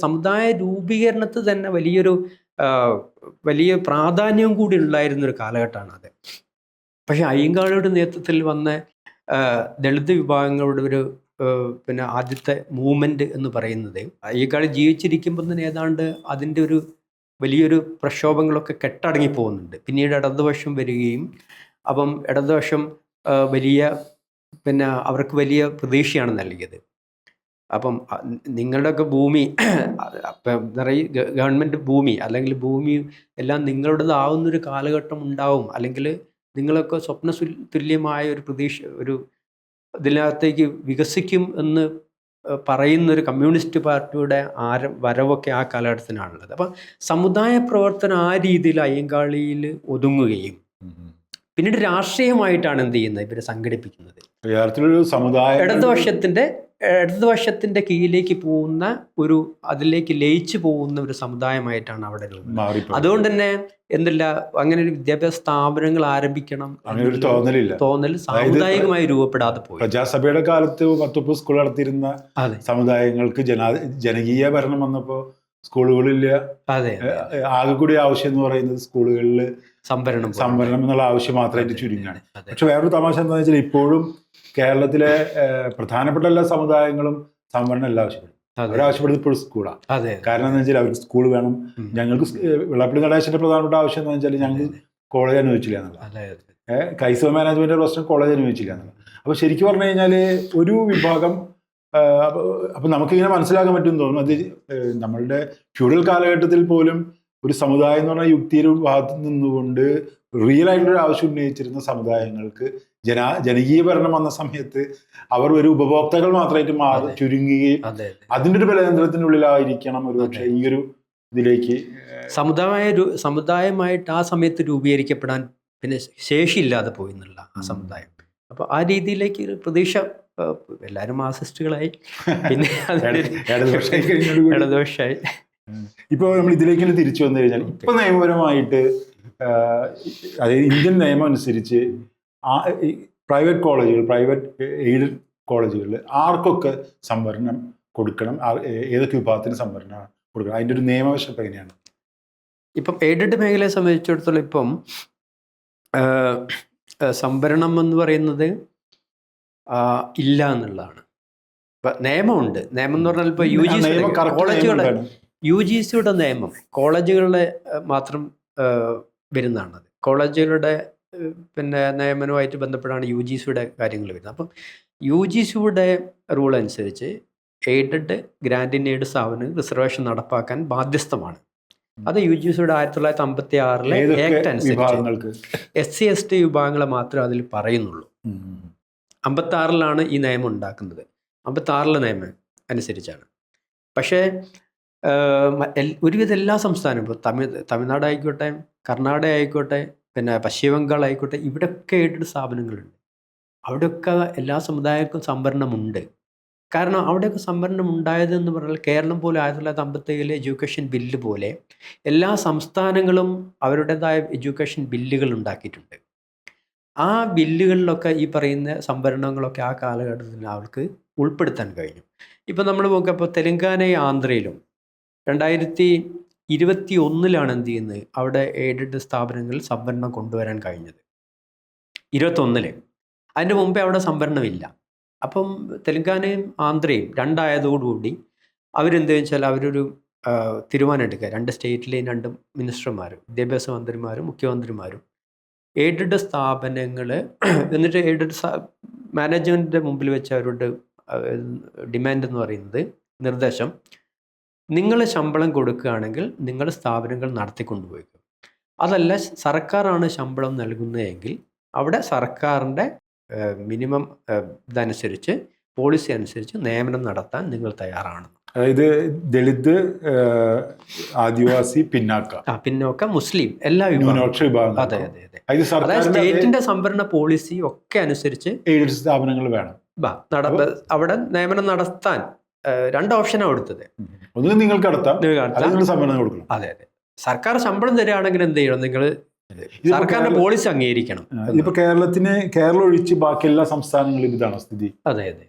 സമുദായ രൂപീകരണത്തിൽ തന്നെ വലിയ പ്രാധാന്യവും കൂടി ഉണ്ടായിരുന്നൊരു കാലഘട്ടമാണ് അത്. പക്ഷെ അയ്യങ്കാളിയുടെ നേതൃത്വത്തിൽ വന്ന ദളിത് വിഭാഗങ്ങളുടെ ഒരു ആദ്യത്തെ മൂവ്മെന്റ് എന്ന് പറയുന്നത്, അയ്യങ്കാളി ജീവിച്ചിരിക്കുമ്പോൾ തന്നെ ഏതാണ്ട് അതിൻ്റെ ഒരു വലിയൊരു പ്രക്ഷോഭങ്ങളൊക്കെ കെട്ടടങ്ങി പോകുന്നുണ്ട്. പിന്നീട് ഇടതുപക്ഷം വരികയും അപ്പം ഇടതുപക്ഷം അവർക്ക് വലിയ പ്രതീക്ഷയാണ് നൽകിയത്. അപ്പം നിങ്ങളുടെയൊക്കെ ഭൂമി ഗവൺമെൻറ് ഭൂമി അല്ലെങ്കിൽ ഭൂമി എല്ലാം നിങ്ങളുടേതാവുന്നൊരു കാലഘട്ടം ഉണ്ടാവും, അല്ലെങ്കിൽ നിങ്ങളൊക്കെ സ്വപ്ന തുല്യമായ ഒരു പ്രതീക്ഷ ഇതിനകത്തേക്ക് വികസിക്കും എന്ന് പറയുന്നൊരു കമ്മ്യൂണിസ്റ്റ് പാർട്ടിയുടെ വരവൊക്കെ ആ കാലഘട്ടത്തിനാണുള്ളത്. അപ്പം സമുദായ പ്രവർത്തനം ആ രീതിയിൽ അയ്യങ്കാളിയിൽ ഒതുങ്ങുകയും പിന്നീട് രാഷ്ട്രീയമായിട്ടാണ് എന്ത് ചെയ്യുന്നത്, ഇവരെ സംഘടിപ്പിക്കുന്നത്. ഇടതുപക്ഷത്തിന്റെ കീഴിലേക്ക് പോകുന്ന അതിലേക്ക് ലയിച്ചു പോകുന്ന ഒരു സമുദായമായിട്ടാണ് അവിടെ രൂപം. അതുകൊണ്ട് തന്നെ അങ്ങനെ ഒരു വിദ്യാഭ്യാസ സ്ഥാപനങ്ങൾ ആരംഭിക്കണം അങ്ങനെ തോന്നൽ സാമുദായികമായി രൂപപ്പെടാതെ പോയി. പ്രജാസഭയുടെ കാലത്ത് 10 സ്കൂൾ നടത്തിയിരുന്ന സമുദായങ്ങൾക്ക് ജനകീയ ഭരണം വന്നപ്പോ സ്കൂളുകളില്ല. ആകെ കൂടി ആവശ്യം എന്ന് പറയുന്നത് സ്കൂളുകളിൽ സംവരണം എന്നുള്ള ആവശ്യം മാത്രമായിട്ട് ചുരുങ്ങാണ്. പക്ഷെ വേറൊരു തമാശ എന്താണെന്ന് വെച്ചാൽ ഇപ്പോഴും കേരളത്തിലെ പ്രധാനപ്പെട്ട എല്ലാ സമുദായങ്ങളും സംവരണം എല്ലാം ആവശ്യപ്പെടും. അവരാവശ്യപ്പെടുന്നത് ഇപ്പോഴും സ്കൂളാണ്. കാരണം എന്താ വെച്ചാൽ അവർക്ക് സ്കൂൾ വേണം. ഞങ്ങൾക്ക് വെള്ളാപ്പള്ളി നടേശന്റെ പ്രധാനപ്പെട്ട ആവശ്യം എന്താ വെച്ചാൽ ഞങ്ങൾക്ക് കോളേജ് അനുവദിച്ചില്ല എന്നുള്ള, ക്രൈസ്തവ മാനേജ്മെന്റിന്റെ പ്രശ്നം കോളേജ് അനുവദിച്ചില്ല എന്നുള്ള. അപ്പൊ ശരിക്കും പറഞ്ഞു കഴിഞ്ഞാൽ ഒരു വിഭാഗം അപ്പൊ നമുക്കിങ്ങനെ മനസ്സിലാക്കാൻ പറ്റുമെന്ന് തോന്നുന്നു. അത് നമ്മളുടെ ഫ്യൂഡൽ കാലഘട്ടത്തിൽ പോലും ഒരു സമുദായം എന്ന് പറഞ്ഞാൽ യുക്തിയുടെ ഭാഗത്ത് നിന്നുകൊണ്ട് റിയൽ ആയിട്ടുള്ളൊരു ആവശ്യം ഉന്നയിച്ചിരുന്ന സമുദായങ്ങൾക്ക് ജനകീയ ഭരണം വന്ന സമയത്ത് അവർ ഒരു ഉപഭോക്താക്കൾ മാത്രമായിട്ട് ചുരുങ്ങുകയും അതിൻ്റെ ഒരു ബലതന്ത്രത്തിനുള്ളിലായിരിക്കണം ഒരുപക്ഷെ ഈ ഒരു ഇതിലേക്ക് സമുദായമായിട്ട് ആ സമയത്ത് രൂപീകരിക്കപ്പെടാൻ ശേഷിയില്ലാതെ പോയി എന്നുള്ള ആ സമുദായം. അപ്പൊ ആ രീതിയിലേക്ക് ഒരു പ്രതീക്ഷ, എല്ലാവരും മാർക്സിസ്റ്റുകളായി, പിന്നെ ഇടതുപക്ഷമായി. ഇപ്പോൾ നമ്മൾ ഇതിലേക്ക് തിരിച്ചു വന്നു കഴിഞ്ഞാൽ ഇപ്പൊ നിയമപരമായിട്ട് അതായത് ഇന്ത്യൻ നിയമം അനുസരിച്ച് പ്രൈവറ്റ് കോളേജുകൾ, പ്രൈവറ്റ് എയ്ഡഡ് കോളേജുകളിൽ ആർക്കൊക്കെ സംവരണം കൊടുക്കണം, ഏതൊക്കെ വിഭാഗത്തിന് സംവരണം കൊടുക്കണം, അതിൻ്റെ ഒരു നിയമവശം എങ്ങനെയാണ്? ഇപ്പം എയ്ഡഡ് മേഖലയെ സംബന്ധിച്ചിടത്തോളം ഇപ്പം സംവരണം എന്ന് പറയുന്നത് ഇല്ല എന്നുള്ളതാണ്. ഇപ്പം നിയമമുണ്ട്. നിയമം എന്ന് പറഞ്ഞാൽ ഇപ്പോൾ UGCയുടെ നിയമം കോളേജുകളുടെ മാത്രം വരുന്നതാണത്. കോളേജുകളുടെ നിയമനവുമായിട്ട് ബന്ധപ്പെട്ടാണ് UGCയുടെ കാര്യങ്ങൾ വരുന്നത്. അപ്പം UGCയുടെ റൂൾ അനുസരിച്ച് എയ്ഡഡ് ഗ്രാൻഡ് ഇൻ എയ്ഡ് സ്ഥാപനങ്ങൾ റിസർവേഷൻ നടപ്പാക്കാൻ ബാധ്യസ്ഥമാണ്. അത് UGCയുടെ 1956 ആക്ട് അനുസരിച്ച് SC/ST വിഭാഗങ്ങളെ മാത്രമേ അതിൽ പറയുന്നുള്ളൂ. 56 ഈ നിയമം ഉണ്ടാക്കുന്നത്. 56 നിയമം അനുസരിച്ചാണ്. പക്ഷേ ഒരുവിധ എല്ലാ സംസ്ഥാനവും, ഇപ്പോൾ തമിഴ്നാട് ആയിക്കോട്ടെ, കർണാടക ആയിക്കോട്ടെ, പിന്നെ പശ്ചിമ ബംഗാൾ ആയിക്കോട്ടെ, ഇവിടെയൊക്കെ എയ്ഡഡ് സ്ഥാപനങ്ങളുണ്ട്. അവിടെയൊക്കെ എല്ലാ സമുദായർക്കും സംവരണമുണ്ട്. കാരണം അവിടെയൊക്കെ സംവരണം ഉണ്ടായതെന്ന് പറഞ്ഞാൽ കേരളം പോലെ 1957 എഡ്യൂക്കേഷൻ ബില്ല് പോലെ എല്ലാ സംസ്ഥാനങ്ങളും അവരുടേതായ എഡ്യൂക്കേഷൻ ബില്ലുകൾ ഉണ്ടാക്കിയിട്ടുണ്ട്. ആ ബില്ലുകളിലൊക്കെ ഈ പറയുന്ന സംവരണങ്ങളൊക്കെ ആ കാലഘട്ടത്തിൽ അവർക്ക് ഉൾപ്പെടുത്താൻ കഴിഞ്ഞു. ഇപ്പം നമ്മൾ നോക്കിയപ്പോൾ തെലങ്കാനയും ആന്ധ്രയിലും 2021 എന്ത് ചെയ്യുന്നത്, അവിടെ എയ്ഡഡ് സ്ഥാപനങ്ങളിൽ സംവരണം കൊണ്ടുവരാൻ കഴിഞ്ഞത്. 21 അതിൻ്റെ മുമ്പേ അവിടെ സംവരണമില്ല. അപ്പം തെലങ്കാനയും ആന്ധ്രയും രണ്ടായതോടുകൂടി അവരെന്ത് വെച്ചാൽ അവരൊരു തീരുമാനം എടുക്കുക. 2 സ്റ്റേറ്റിലെയും 2 മിനിസ്റ്റർമാരും വിദ്യാഭ്യാസ മന്ത്രിമാരും മുഖ്യമന്ത്രിമാരും എയ്ഡഡ് സ്ഥാപനങ്ങൾ എന്നിട്ട് എയ്ഡഡ് മാനേജ്മെൻറ്റിൻ്റെ മുമ്പിൽ വെച്ച് അവരുടെ ഡിമാൻഡ് എന്ന് പറയുന്നത്, നിർദ്ദേശം, നിങ്ങൾ ശമ്പളം കൊടുക്കുകയാണെങ്കിൽ നിങ്ങൾ സ്ഥാപനങ്ങൾ നടത്തിക്കൊണ്ടുപോയിക്കും. അതല്ല സർക്കാരാണ് ശമ്പളം നൽകുന്നതെങ്കിൽ അവിടെ സർക്കാരിൻ്റെ മിനിമം ഇതനുസരിച്ച് പോളിസി അനുസരിച്ച് നിയമനം നടത്താൻ നിങ്ങൾ തയ്യാറാണ്. അതായത് ദളിത്, ആദിവാസി, പിന്നോക്ക, മുസ്ലിം എല്ലാ ന്യൂനപക്ഷ വിഭാഗം. അതെ അതെ അതെ. അതായത് സ്റ്റേറ്റിന്റെ സംവരണ പോളിസി ഒക്കെ അനുസരിച്ച് എയ്ഡഡ് സ്ഥാപനങ്ങൾ വേണം അവിടെ നിയമനം നടത്താൻ. 2 ഓപ്ഷനാണ് കൊടുത്തത്. ഒന്ന് നിങ്ങൾക്ക് നടത്താം, സംവരണം കൊടുക്കണം. അതെ അതെ. സർക്കാർ ശമ്പളം തരികയാണെങ്കിൽ എന്ത് ചെയ്യണം, നിങ്ങൾ സർക്കാരിന്റെ പോളിസി അംഗീകരിക്കണം. ഇപ്പൊ കേരളം ഒഴിച്ച് ബാക്കി എല്ലാ സംസ്ഥാനങ്ങളിലും ഇതാണോ സ്ഥിതി? അതെ അതെ.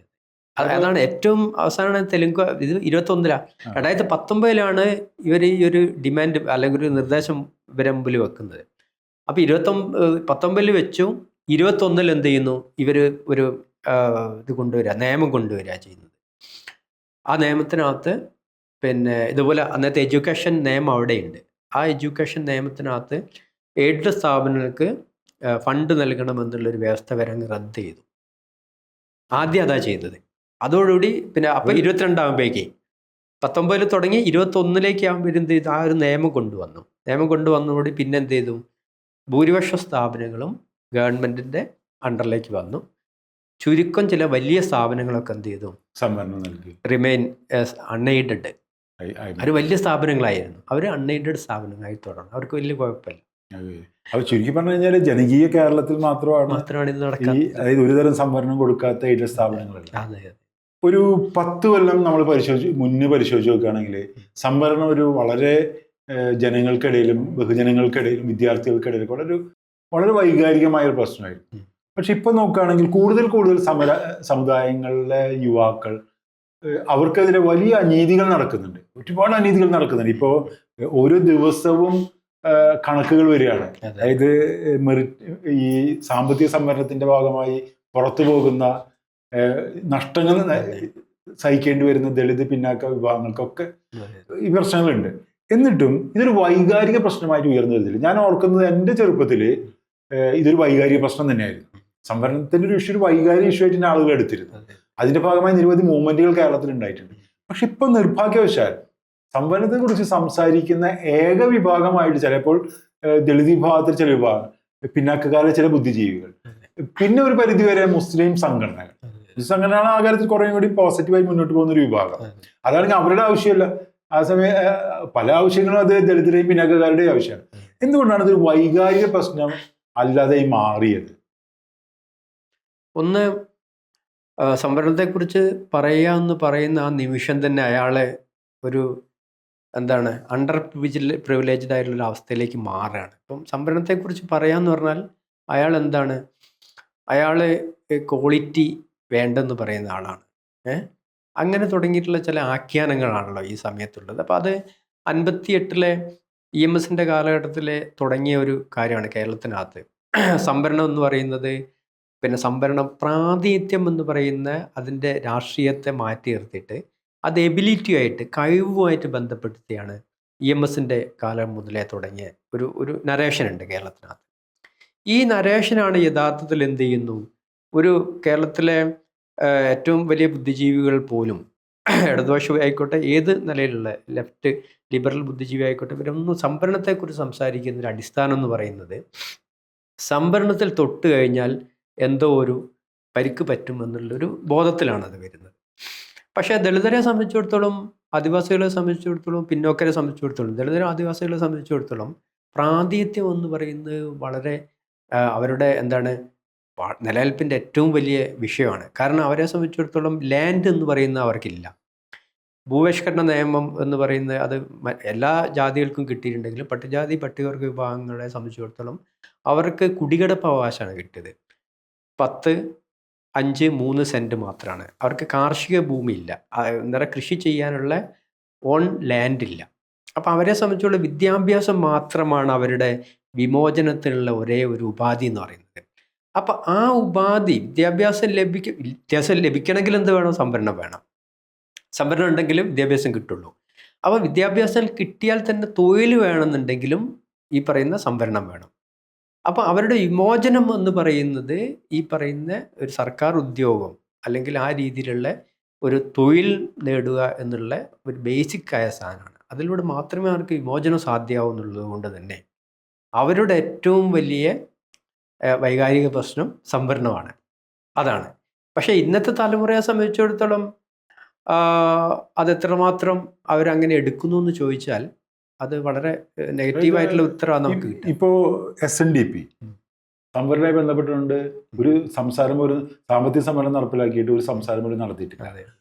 അതാണ് ഏറ്റവും അവസാനമാണ് തെലുങ്ക്. ഇത് 21 2019 ഇവർ ഈ ഒരു ഡിമാൻഡ് അല്ലെങ്കിൽ ഒരു നിർദ്ദേശം ഇവരെ മുമ്പിൽ വെക്കുന്നത്. അപ്പോൾ 19 വെച്ചു. 21 എന്ത് ചെയ്യുന്നു, ഇവർ ഒരു ഇത് കൊണ്ടുവരിക, നിയമം കൊണ്ടുവരിക ചെയ്യുന്നത്. ആ നിയമത്തിനകത്ത് പിന്നെ ഇതുപോലെ അന്നത്തെ എഡ്യൂക്കേഷൻ നിയമം അവിടെയുണ്ട്. ആ എഡ്യൂക്കേഷൻ നിയമത്തിനകത്ത് എയ്ഡഡ് സ്ഥാപനങ്ങൾക്ക് ഫണ്ട് നൽകണമെന്നുള്ളൊരു വ്യവസ്ഥ വരെ അങ്ങ് റദ്ദ് ചെയ്തു. ആദ്യം അതാ ചെയ്തത്. അതോടുകൂടി പിന്നെ അപ്പം 22 ആകുമ്പോഴേക്ക് 19 തുടങ്ങി 21 ആകുമ്പോൾ എന്ത് ചെയ്തു, ആ ഒരു നിയമം കൊണ്ടുവന്നു. നിയമം കൊണ്ടുവന്നതോടുകൂടി പിന്നെ എന്ത് ചെയ്തു, ഭൂരിപക്ഷ സ്ഥാപനങ്ങളും ഗവൺമെൻറ്റിൻ്റെ അണ്ടറിലേക്ക് വന്നു. ചുരുക്കം ചില വലിയ സ്ഥാപനങ്ങളൊക്കെ എന്ത് ചെയ്തു, സംവരണം നൽകി. Remain unaided. അവർ വലിയ സ്ഥാപനങ്ങളായിരുന്നു, അവർ അൺഎയ്ഡഡ് സ്ഥാപനങ്ങളായി തുടർന്നു. അവർക്ക് വലിയ കുഴപ്പമില്ല. അത് ചുരുക്കി പറഞ്ഞു കഴിഞ്ഞാൽ ജനകീയ കേരളത്തിൽ മാത്രമാണ് ഇത് നടക്കുന്നത്. അതായത് ഒരുതരം സംവരണം കൊടുക്കാത്ത എയ്ഡഡ് സ്ഥാപനങ്ങളല്ല. ഒരു 10 കൊല്ലം നമ്മൾ മുന്നേ പരിശോധിച്ച് നോക്കുകയാണെങ്കിൽ സംവരണം ഒരു വളരെ ജനങ്ങൾക്കിടയിലും ബഹുജനങ്ങൾക്കിടയിലും വിദ്യാർത്ഥികൾക്കിടയിലും വളരെ വൈകാരികമായ ഒരു പ്രശ്നമായിരുന്നു. പക്ഷെ ഇപ്പൊ നോക്കുകയാണെങ്കിൽ കൂടുതൽ സമുദായങ്ങളിലെ യുവാക്കൾ, അവർക്കെതിരെ വലിയ അനീതികൾ നടക്കുന്നുണ്ട്. ഒരുപാട് അനീതികൾ നടക്കുന്നുണ്ട്. ഇപ്പോൾ ഓരോ ദിവസവും കണക്കുകൾ വരികയാണ്. അതായത് ഈ സാമ്പത്തിക സംവരണത്തിന്റെ ഭാഗമായി പുറത്തു പോകുന്ന നഷ്ടങ്ങൾ സഹിക്കേണ്ടി വരുന്ന ദളിത് പിന്നാക്ക വിഭാഗങ്ങൾക്കൊക്കെ ഈ പ്രശ്നങ്ങളുണ്ട്. എന്നിട്ടും ഇതൊരു വൈകാരിക പ്രശ്നമായിട്ട് ഉയർന്നു വരുന്നില്ല. ഞാൻ ഓർക്കുന്നത് എൻ്റെ ചെറുപ്പത്തിൽ ഇതൊരു വൈകാരിക പ്രശ്നം തന്നെയായിരുന്നു. സംവരണത്തിന്റെ ഒരു ഇഷ്യൂ, ഒരു വൈകാരിക ഇഷ്യൂ ആയിട്ട് ആളുകൾ എടുത്തിരുന്നു. അതിന്റെ ഭാഗമായി നിരവധി മൂവ്മെന്റുകൾ കേരളത്തിൽ ഉണ്ടായിട്ടുണ്ട്. പക്ഷെ ഇപ്പൊ നിർഭാഗ്യവശാൽ സംവരണത്തെ കുറിച്ച് സംസാരിക്കുന്ന ഏക വിഭാഗമായിട്ട് ചിലപ്പോൾ ദളിത് വിഭാഗത്തിൽ ചില വിഭാഗം, പിന്നാക്കക്കാരിലെ ചില ബുദ്ധിജീവികൾ, പിന്നെ ഒരു പരിധിവരെ മുസ്ലിം സംഘടനകൾ. സംഘടനയാണ് ആ കാര്യത്തിൽ കുറേ കൂടി പോസിറ്റീവായി മുന്നോട്ട് പോകുന്ന ഒരു വിഭാഗം. അതാണെങ്കിൽ അവരുടെ ആവശ്യമല്ല, ആ സമയം പല ആവശ്യങ്ങളും അത് ദളിതരെയും പിന്നാക്കക്കാരുടെയും ആവശ്യമാണ്. എന്തുകൊണ്ടാണ് ഇതൊരു വൈകാരിക പ്രശ്നം അല്ലാതെ മാറിയത്? ഒന്ന്, സംവരണത്തെക്കുറിച്ച് പറയാമെന്ന് പറയുന്ന ആ നിമിഷം തന്നെ അയാളെ ഒരു അണ്ടർ പ്രിവിലേജ്ഡ് ആയിട്ടുള്ള അവസ്ഥയിലേക്ക് മാറുകയാണ്. ഇപ്പം സംവരണത്തെക്കുറിച്ച് പറയാമെന്ന് പറഞ്ഞാൽ അയാൾ ക്വാളിറ്റി വേണ്ടെന്ന് പറയുന്ന ആളാണ്. അങ്ങനെ തുടങ്ങിയിട്ടുള്ള ചില ആഖ്യാനങ്ങളാണല്ലോ ഈ സമയത്തുള്ളത്. അപ്പോൾ അത് 58 EMSന്റെ കാലഘട്ടത്തിൽ തുടങ്ങിയ ഒരു കാര്യമാണ് കേരളത്തിനകത്ത്. സംവരണം എന്ന് പറയുന്നത്, പിന്നെ സംവരണം പ്രാതിനിധ്യം എന്ന് പറയുന്ന അതിൻ്റെ രാഷ്ട്രീയത്തെ മാറ്റി നിർത്തിയിട്ട് അത് എബിലിറ്റിയുമായിട്ട്, കഴിവുമായിട്ട് ബന്ധപ്പെടുത്തിയാണ് EMSന്റെ കാലം മുതലേ തുടങ്ങിയ ഒരു നരേഷൻ ഉണ്ട് കേരളത്തിനകത്ത്. ഈ നരേഷനാണ് യഥാർത്ഥത്തിൽ എന്ത് ചെയ്യുന്നു, ഒരു കേരളത്തിലെ ഏറ്റവും വലിയ ബുദ്ധിജീവികൾ പോലും, ഇടതുപക്ഷം ആയിക്കോട്ടെ, ഏത് നിലയിലുള്ള ലെഫ്റ്റ് ലിബറൽ ബുദ്ധിജീവി ആയിക്കോട്ടെ, ഇവരൊന്നും സംവരണത്തെക്കുറിച്ച് സംസാരിക്കുന്നതിൻ്റെ അടിസ്ഥാനം എന്ന് പറയുന്നത് സംവരണത്തിൽ തൊട്ട് കഴിഞ്ഞാൽ എന്തോ ഒരു പരിക്ക് പറ്റുമെന്നുള്ളൊരു ബോധത്തിലാണ് അത് വരുന്നത്. പക്ഷേ ദളിതരെ സംബന്ധിച്ചിടത്തോളം, ആദിവാസികളെ സംബന്ധിച്ചിടത്തോളം, പിന്നോക്കരെ സംബന്ധിച്ചിടത്തോളം, ദളിതരെ ആദിവാസികളെ സംബന്ധിച്ചിടത്തോളം പ്രാതിനിധ്യം എന്ന് പറയുന്നത് വളരെ അവരുടെ എന്താണ് നിലനിൽപ്പിൻ്റെ ഏറ്റവും വലിയ വിഷയമാണ്. കാരണം അവരെ സംബന്ധിച്ചിടത്തോളം ലാൻഡ് എന്ന് പറയുന്നത് അവർക്കില്ല. ഭൂപരിഷ്കരണ നിയമം എന്ന് പറയുന്നത് അത് എല്ലാ ജാതികൾക്കും കിട്ടിയിട്ടുണ്ടെങ്കിലും പട്ടികജാതി പട്ടികവർഗ വിഭാഗങ്ങളെ സംബന്ധിച്ചിടത്തോളം അവർക്ക് കുടികിടപ്പ് അവകാശമാണ് കിട്ടിയത്. 10, 5, 3 സെൻറ്റ് മാത്രമാണ്. അവർക്ക് കാർഷിക ഭൂമിയില്ല, എന്താ കൃഷി ചെയ്യാനുള്ള ഓൺ ലാൻഡ് ഇല്ല. അപ്പം അവരെ സംബന്ധിച്ചുള്ള വിദ്യാഭ്യാസം മാത്രമാണ് അവരുടെ വിമോചനത്തിനുള്ള ഒരേ ഒരു ഉപാധി എന്ന് പറയുന്നത്. അപ്പം ആ ഉപാധി വിദ്യാഭ്യാസം ലഭിക്കണമെങ്കിൽ എന്ത് വേണം? സംവരണം വേണം. സംവരണം ഉണ്ടെങ്കിലും വിദ്യാഭ്യാസം കിട്ടുള്ളൂ. അപ്പോൾ വിദ്യാഭ്യാസം കിട്ടിയാൽ തന്നെ തൊഴിൽ വേണമെന്നുണ്ടെങ്കിലും ഈ പറയുന്ന സംവരണം വേണം. അപ്പോൾ അവരുടെ വിമോചനം എന്ന് പറയുന്നത് ഈ പറയുന്ന ഒരു സർക്കാർ ഉദ്യോഗം അല്ലെങ്കിൽ ആ രീതിയിലുള്ള ഒരു തൊഴിൽ നേടുക എന്നുള്ള ഒരു ബേസിക് ആയ സാധനമാണ്. അതിലൂടെ മാത്രമേ അവർക്ക് വിമോചനം സാധ്യമാവൂ എന്നുള്ളത് കൊണ്ട് തന്നെ അവരുടെ ഏറ്റവും വലിയ വൈകാരിക പ്രശ്നം സംവരണമാണ്. അതാണ്. പക്ഷേ ഇന്നത്തെ തലമുറയെ സംബന്ധിച്ചിടത്തോളം അതെത്രമാത്രം അവരങ്ങനെ എടുക്കുന്നു എന്ന് ചോദിച്ചാൽ അത് വളരെ നെഗറ്റീവായിട്ടുള്ള ഉത്തരവാണ് നമുക്ക് കിട്ടും. ഇപ്പോൾ SNDP സംവരണവുമായി ബന്ധപ്പെട്ടുകൊണ്ട് ഒരു സാമ്പത്തിക സംവരണം നടപ്പിലാക്കിയിട്ട് ഒരു സംസാരം പോലും നടത്തിയിട്ടില്ല.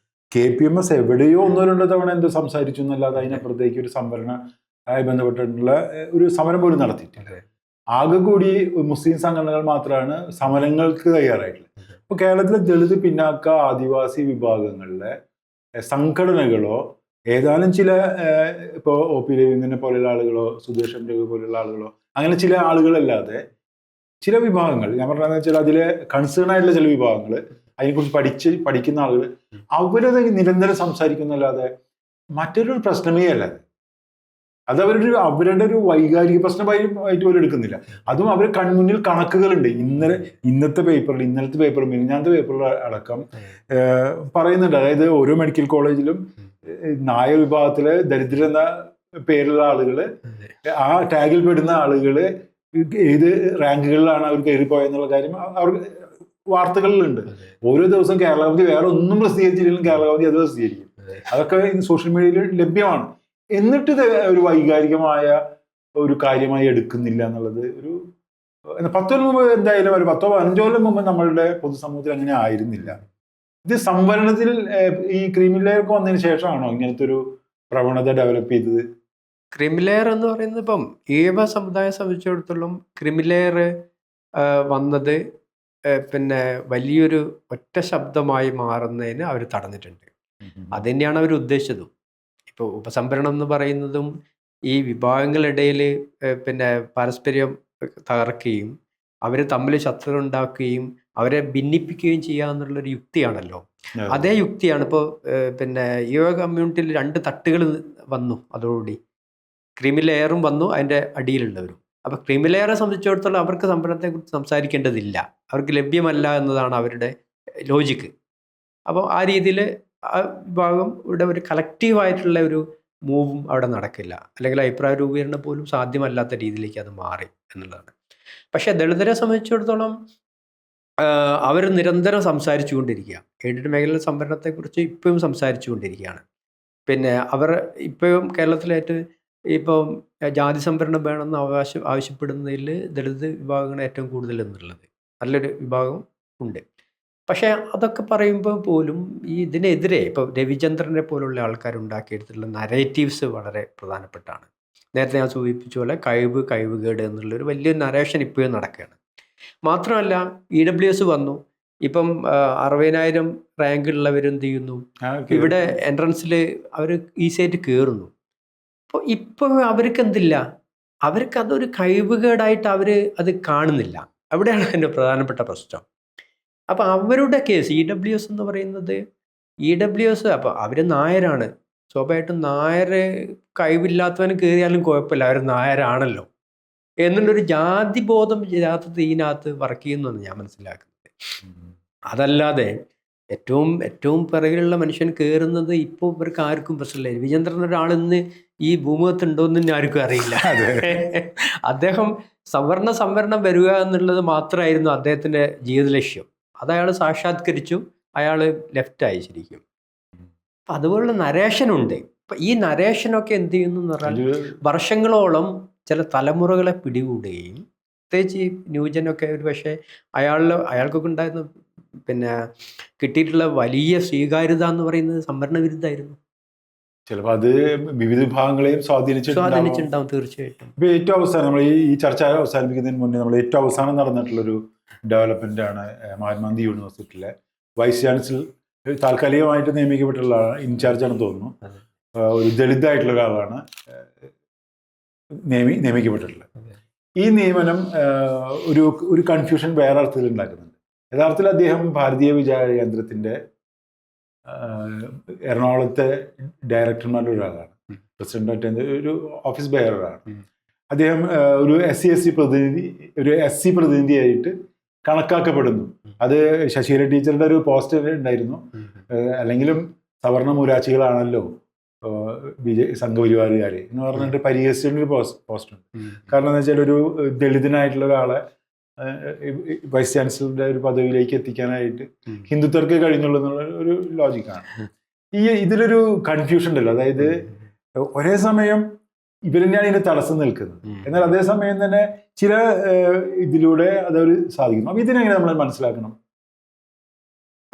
KPMS എവിടെയോ 1-2 തവണ എന്തോ സംസാരിച്ചു എന്നല്ലാതെ അതിനപ്പുറത്തേക്ക് ഒരു സംവരണവുമായി ബന്ധപ്പെട്ടിട്ടുള്ള ഒരു സമരം പോലും നടത്തിയിട്ടില്ല. ആകെ കൂടി മുസ്ലിം സംഘടനകൾ മാത്രമാണ് സമരങ്ങൾക്ക് തയ്യാറായിട്ടുള്ളത്. ഇപ്പോൾ കേരളത്തിലെ ദളിത് പിന്നാക്ക ആദിവാസി വിഭാഗങ്ങളിലെ സംഘടനകളോ ഏതാനും ചില ഇപ്പോൾ OP രവീന്ദ്രനെ പോലെയുള്ള ആളുകളോ സുധീർ ശർമ്മ പോലെയുള്ള ആളുകളോ അങ്ങനെ ചില ആളുകളല്ലാതെ ചില വിഭാഗങ്ങൾ, ഞാൻ പറഞ്ഞതെന്ന് വെച്ചാൽ അതിലെ കൺസേൺ ആയിട്ടുള്ള ചില വിഭാഗങ്ങൾ അതിനെക്കുറിച്ച് പഠിക്കുന്ന ആളുകൾ അവരത് നിരന്തരം സംസാരിക്കുന്നല്ലാതെ മറ്റൊരു പ്രശ്നമേ അല്ല. അത് അവരുടെ ഒരു വൈകാരിക പ്രശ്നമായിട്ട് പോലും എടുക്കുന്നില്ല. അതും അവർ കൺമുന്നിൽ കണക്കുകളുണ്ട്. ഇന്നത്തെ പേപ്പറിൽ മിനിഞ്ഞാത്തെ പേപ്പറിൽ അടക്കം പറയുന്നുണ്ട്. അതായത് ഓരോ മെഡിക്കൽ കോളേജിലും നായ വിഭാഗത്തിലെ ദരിദ്ര എന്ന പേരുള്ള ആളുകള്, ആ ടാഗിൽ പെടുന്ന ആളുകള് ഏത് റാങ്കുകളിലാണ് അവർ കയറിപ്പോയെന്നുള്ള കാര്യം അവർക്ക് വാർത്തകളിലുണ്ട്. ഓരോ ദിവസം കേരളാവധി വേറെ ഒന്നും പ്രസിദ്ധീകരിച്ചില്ലെങ്കിലും കേരളാവധി അത് പ്രസിദ്ധീകരിക്കും. അതൊക്കെ സോഷ്യൽ മീഡിയയിൽ ലഭ്യമാണ്. എന്നിട്ട് ഒരു വൈകാരികമായ ഒരു കാര്യമായി എടുക്കുന്നില്ല എന്നുള്ളത് ഒരു 10 കൊല്ലം മുമ്പ് എന്തായാലും ഒരു 10-15 കൊല്ലം മുമ്പ് നമ്മളുടെ പൊതുസമൂഹത്തിൽ അങ്ങനെ ആയിരുന്നില്ല. ഇത് സംവരണത്തിൽ ഈ ക്രീമി ലെയർ ഒക്കെ വന്നതിന് ശേഷമാണോ ഇങ്ങനത്തെ ഒരു പ്രവണത ഡെവലപ്പ് ചെയ്തത്? ക്രീമി ലെയർ എന്ന് പറയുന്നത് ഇപ്പം ഈഴവ സമുദായം സംബന്ധിച്ചിടത്തോളം ക്രീമി ലെയർ വന്നത് പിന്നെ വലിയൊരു ഒറ്റ ശബ്ദമായി മാറുന്നതിന് അവർ തടഞ്ഞിട്ടുണ്ട്. അത് തന്നെയാണ് അവർ ഉദ്ദേശിച്ചതും. ഇപ്പോൾ ഉപസംവരണം എന്ന് പറയുന്നതും ഈ വിഭാഗങ്ങളിടയിൽ പിന്നെ പരസ്പരം തകർക്കുകയും അവർ തമ്മിൽ ശത്രുത ഉണ്ടാക്കുകയും അവരെ ഭിന്നിപ്പിക്കുകയും ചെയ്യുക എന്നുള്ളൊരു യുക്തിയാണല്ലോ. അതേ യുക്തിയാണ് ഇപ്പോൾ പിന്നെ ഈഴവ കമ്മ്യൂണിറ്റിയിൽ 2 തട്ടുകൾ വന്നു. അതോടുകൂടി ക്രീമി ലെയറും വന്നു, അതിൻ്റെ അടിയിലുള്ളവരും. അപ്പോൾ ക്രീമി ലെയറെ സംബന്ധിച്ചിടത്തോളം അവർക്ക് സംവരണത്തെക്കുറിച്ച് സംസാരിക്കേണ്ടതില്ല, അവർക്ക് ലഭ്യമല്ല എന്നതാണ് അവരുടെ ലോജിക്ക്. അപ്പോൾ ആ രീതിയിൽ ആ വിഭാഗം ഇവിടെ ഒരു കളക്റ്റീവായിട്ടുള്ള ഒരു മൂവും അവിടെ നടക്കില്ല, അല്ലെങ്കിൽ അഭിപ്രായ രൂപീകരണം പോലും സാധ്യമല്ലാത്ത രീതിയിലേക്ക് അത് മാറി എന്നുള്ളതാണ്. പക്ഷേ ദളിതരെ സംബന്ധിച്ചിടത്തോളം അവർ നിരന്തരം സംസാരിച്ചു കൊണ്ടിരിക്കുക. എയ്ഡഡ് മേഖലയിലെ സംവരണത്തെക്കുറിച്ച് ഇപ്പോഴും സംസാരിച്ചു കൊണ്ടിരിക്കുകയാണ്. പിന്നെ അവർ ഇപ്പോഴും കേരളത്തിലായിട്ട് ഇപ്പം ജാതി സംവരണം വേണമെന്ന് ആവശ്യപ്പെടുന്നതിൽ ദളിത് വിഭാഗങ്ങൾ ഏറ്റവും കൂടുതൽ എന്നുള്ളത് നല്ലൊരു വിഭാഗം ഉണ്ട്. പക്ഷേ അതൊക്കെ പറയുമ്പോൾ പോലും ഈ ഇതിനെതിരെ ഇപ്പോൾ രവിചന്ദ്രനെ പോലുള്ള ആൾക്കാർ ഉണ്ടാക്കിയെടുത്തിട്ടുള്ള നരേറ്റീവ്സ് വളരെ പ്രധാനപ്പെട്ടാണ്. നേരത്തെ ഞാൻ സൂചിപ്പിച്ച പോലെ കഴിവുകേട് എന്നുള്ളൊരു വലിയൊരു നരേഷൻ ഇപ്പോഴും നടക്കുകയാണ്. മാത്രമല്ല EWS വന്നു. ഇപ്പം 60,000 റാങ്ക് ഉള്ളവരെന്ത് ചെയ്യുന്നു, ഇവിടെ എൻട്രൻസിൽ അവർ ഈസിയായിട്ട് കയറുന്നു. അപ്പോൾ ഇപ്പോൾ അവർക്ക് എന്തില്ല, അവർക്ക് അതൊരു കഴിവുകേടായിട്ട് അവർ അത് കാണുന്നില്ല. അവിടെയാണ് അതിൻ്റെ പ്രധാനപ്പെട്ട പ്രശ്നം. അപ്പോൾ അവരുടെ കേസ് EWS എന്ന് പറയുന്നത് EWS അപ്പോൾ അവർ നായരാണ്. സ്വാഭാവികമായിട്ടും നായർ കഴിവില്ലാത്തവന് കയറിയാലും കുഴപ്പമില്ല, അവർ നായരാണല്ലോ എന്നുള്ളൊരു ജാതിബോധം യഥാർത്ഥത്തിൽ ഇതിനകത്ത് വർക്ക് ചെയ്യുന്നതാണ് ഞാൻ മനസ്സിലാക്കുന്നത്. അതല്ലാതെ ഏറ്റവും പിറകിലുള്ള മനുഷ്യൻ കയറുന്നത് ഇപ്പോൾ ഇവർക്ക് ആർക്കും പ്രശ്നമില്ല. രവിചന്ദ്രൻ ഒരാളിന്ന് ഈ ഭൂമുഖത്തുണ്ടോ എന്ന് ആർക്കും അറിയില്ല. അദ്ദേഹം സംവരണം വരിക എന്നുള്ളത് മാത്രമായിരുന്നു അദ്ദേഹത്തിൻ്റെ ജീവിത ലക്ഷ്യം. അത് അയാൾ സാക്ഷാത്കരിച്ചു, അയാൾ ലെഫ്റ്റായി ശരിക്കും. അപ്പം അതുപോലുള്ള നരേഷനുണ്ട്. അപ്പം ഈ നരേഷനൊക്കെ എന്ത് ചെയ്യുന്നു എന്ന് പറഞ്ഞാൽ വർഷങ്ങളോളം ചില തലമുറകളെ പിടികൂടുകയും പ്രത്യേകിച്ച് ഈ ന്യൂജനൊക്കെ ഒരു പക്ഷേ അയാൾക്കൊക്കെ ഉണ്ടായിരുന്ന പിന്നെ കിട്ടിയിട്ടുള്ള വലിയ സ്വീകാര്യത എന്ന് പറയുന്നത് സംവരണ വിരുദ്ധമായിരുന്നു. ചിലപ്പോൾ അത് വിവിധ വിഭാഗങ്ങളെയും സ്വാധീനിച്ചിട്ടുണ്ടാവും തീർച്ചയായിട്ടും. ഇപ്പൊ ഏറ്റവും അവസാനം നമ്മൾ ഈ ചർച്ച അവസാനിപ്പിക്കുന്നതിന് മുന്നേ നമ്മൾ ഏറ്റവും അവസാനം നടന്നിട്ടുള്ളൊരു ഡെവലപ്മെന്റ് ആണ് മഹാത്മാഗാന്ധി യൂണിവേഴ്സിറ്റിയിലെ വൈസ് ചാൻസലർ താൽക്കാലികമായിട്ട് നിയമിക്കപ്പെട്ടുള്ള ഇൻചാർജ് ആണെന്ന് തോന്നുന്നു. ഒരു ദളിതായിട്ടുള്ള ഒരാളാണ് നിയമിക്കപ്പെട്ടിട്ടുള്ളത്. ഈ നിയമനം ഒരു കൺഫ്യൂഷൻ വേറെ അർത്ഥത്തിൽ ഉണ്ടാക്കുന്നുണ്ട്. യഥാർത്ഥത്തിൽ അദ്ദേഹം ഭാരതീയ വിചാര കേന്ദ്രത്തിന്റെ എറണാകുളത്തെ ഡയറക്ടർമാരുടെ ഒരാളാണ്, പ്രസിഡന്റ് ഒരു ഓഫീസ് ബെയറാണ്. അദ്ദേഹം ഒരു എസ് സി പ്രതിനിധിയായിട്ട് കണക്കാക്കപ്പെടുന്നു. അത് ശശികല ടീച്ചറുടെ ഒരു പോസ്റ്റ് ഉണ്ടായിരുന്നു. അല്ലെങ്കിലും സവർണ മൂരാച്ചികളാണല്ലോ സംഘപരിവാറുകാർ എന്ന് പറഞ്ഞിട്ട് പരിഹസിച്ചിട്ടൊരു പോസ്റ്റ് ഉണ്ട്. കാരണം എന്താ വെച്ചാൽ ഒരു ദളിതനായിട്ടുള്ള ഒരാളെ വൈസ് ചാൻസലറുടെ ഒരു പദവിയിലേക്ക് എത്തിക്കാനായിട്ട് ഹിന്ദുത്വർക്ക് കഴിഞ്ഞുള്ളൂ എന്നുള്ള ഒരു ലോജിക്കാണ്. ഇതിലൊരു കൺഫ്യൂഷൻ ഉണ്ടല്ലോ. അതായത് ഒരേ സമയം ഇവർ തന്നെയാണ് ഇതിന് തടസ്സം നിൽക്കുന്നത്, എന്നാൽ അതേസമയം തന്നെ ചില ഇതിലൂടെ അതൊരു സാധിക്കുന്നു. അപ്പം ഇതിനെങ്ങനെ നമ്മൾ മനസ്സിലാക്കണം?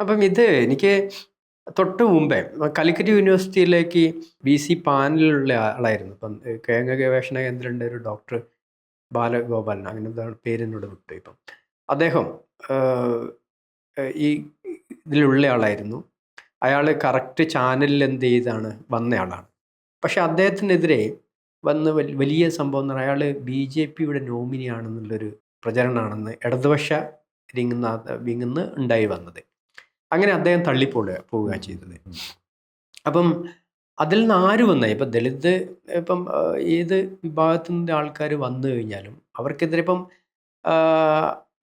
അപ്പം ഇത് എനിക്ക് തൊട്ട് മുമ്പേ കാലിക്കറ്റ് യൂണിവേഴ്സിറ്റിയിലേക്ക് BC പാനലിലുള്ള ആളായിരുന്നു. ഇപ്പം കേന്ദ്ര ഗവേഷണ കേന്ദ്രത്തിൻ്റെ ഒരു ഡോക്ടർ ബാലഗോപാലൻ, അങ്ങനെ പേരെന്നോട് വിട്ടു. ഇപ്പം അദ്ദേഹം ഈ ഇതിലുള്ള ആളായിരുന്നു. അയാൾ കറക്റ്റ് ചാനലിൽ എന്ത് ചെയ്താണ് വന്നയാളാണ്. പക്ഷെ അദ്ദേഹത്തിനെതിരെ വന്ന് വലിയ സംഭവം എന്ന് പറഞ്ഞാൽ അയാൾ BJPയുടെ നോമിനിയാണെന്നുള്ളൊരു പ്രചരണമാണെന്ന് ഇടതുപക്ഷ വിങ്ങുന്ന് ഉണ്ടായി വന്നത്. അങ്ങനെ അദ്ദേഹം പോവുക ചെയ്തത്. അപ്പം അതിൽ നിന്ന് ആര് വന്നായി ഇപ്പം ദളിത് ഇപ്പം ഏത് വിഭാഗത്തിൽ നിന്ന് ആൾക്കാർ വന്നു കഴിഞ്ഞാലും അവർക്കെതിരെ ഇപ്പം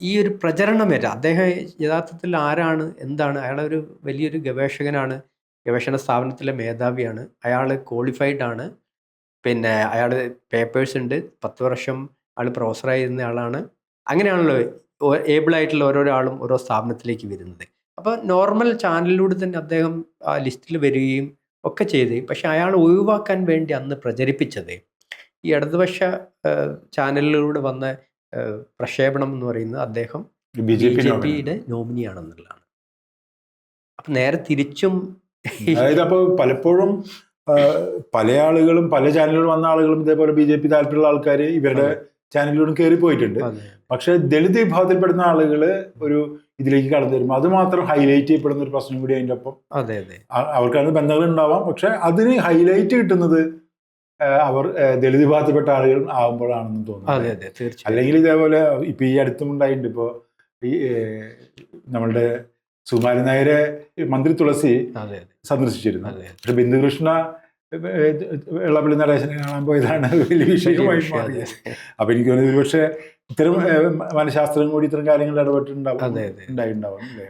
ഈ ഒരു പ്രചരണം വരെ അദ്ദേഹം യഥാർത്ഥത്തിൽ ആരാണ്, എന്താണ്, അയാളൊരു വലിയൊരു ഗവേഷകനാണ്, ഗവേഷണ സ്ഥാപനത്തിലെ മേധാവിയാണ്, അയാൾ ക്വാളിഫൈഡ് ആണ്, പിന്നെ അയാൾ പേപ്പേഴ്സ് ഉണ്ട്, 10 വർഷം ആൾ പ്രൊഫസറായിരുന്ന ആളാണ്. അങ്ങനെയാണല്ലോ ഏബിളായിട്ടുള്ള ഓരോരോ ആളും ഓരോ സ്ഥാപനത്തിലേക്ക് വരുന്നത്. അപ്പോൾ നോർമൽ ചാനലിലൂടെ തന്നെ അദ്ദേഹം ആ ലിസ്റ്റിൽ വരികയും ഒക്കെ ചെയ്ത്, പക്ഷെ അയാൾ ഒഴിവാക്കാൻ വേണ്ടി അന്ന് പ്രചരിപ്പിച്ചത് ഈ ഇടതുപക്ഷ ചാനലിലൂടെ വന്ന പ്രക്ഷേപണം എന്ന് പറയുന്നത് അദ്ദേഹം BJPയുടെ നോമിനിയാണെന്നുള്ളതാണ്. അപ്പം നേരെ തിരിച്ചും അതായത് അപ്പോൾ പലപ്പോഴും പല ആളുകളും പല ചാനലുകൾ വന്ന ആളുകളും ഇതേപോലെ BJP താല്പര്യമുള്ള ആൾക്കാർ ഇവരുടെ ചാനലിലൂടെ കയറി പോയിട്ടുണ്ട്. പക്ഷെ ദളിത് വിഭാഗത്തിൽപ്പെടുന്ന ആളുകൾ ഒരു ഇതിലേക്ക് കടന്നു വരുമ്പോൾ അത് മാത്രം ഹൈലൈറ്റ് ചെയ്യപ്പെടുന്ന ഒരു പ്രശ്നം കൂടി അതിൻ്റെ ഒപ്പം. അവർക്കത് ബന്ധങ്ങൾ ഉണ്ടാവാം, പക്ഷെ അതിന് ഹൈലൈറ്റ് കിട്ടുന്നത് അവർ ദളിത് വിഭാഗത്തിൽപ്പെട്ട ആളുകൾ ആകുമ്പോഴാണെന്ന് തോന്നുന്നു. അല്ലെങ്കിൽ ഇതേപോലെ ഇപ്പൊ ഈ അടുത്തും ഉണ്ടായിട്ടുണ്ട്. ഇപ്പോൾ ഈ നമ്മളുടെ സുകുമാരൻ നായരെ മന്ത്രി തുളസി സന്ദർശിച്ചിരുന്നു. പക്ഷെ ബിന്ദുകൃഷ്ണ വെള്ളപ്പള്ളി നടേശനെ കാണാൻ പോയതാണ് വലിയ വിഷയമായി മാറിയത്. അപ്പൊ എനിക്ക് തോന്നുന്നത് ഒരുപക്ഷെ ഇത്തരം മനഃശാസ്ത്രം കൂടി ഇത്തരം കാര്യങ്ങൾ ഉണ്ടായിട്ടുണ്ടാവും അല്ലേ?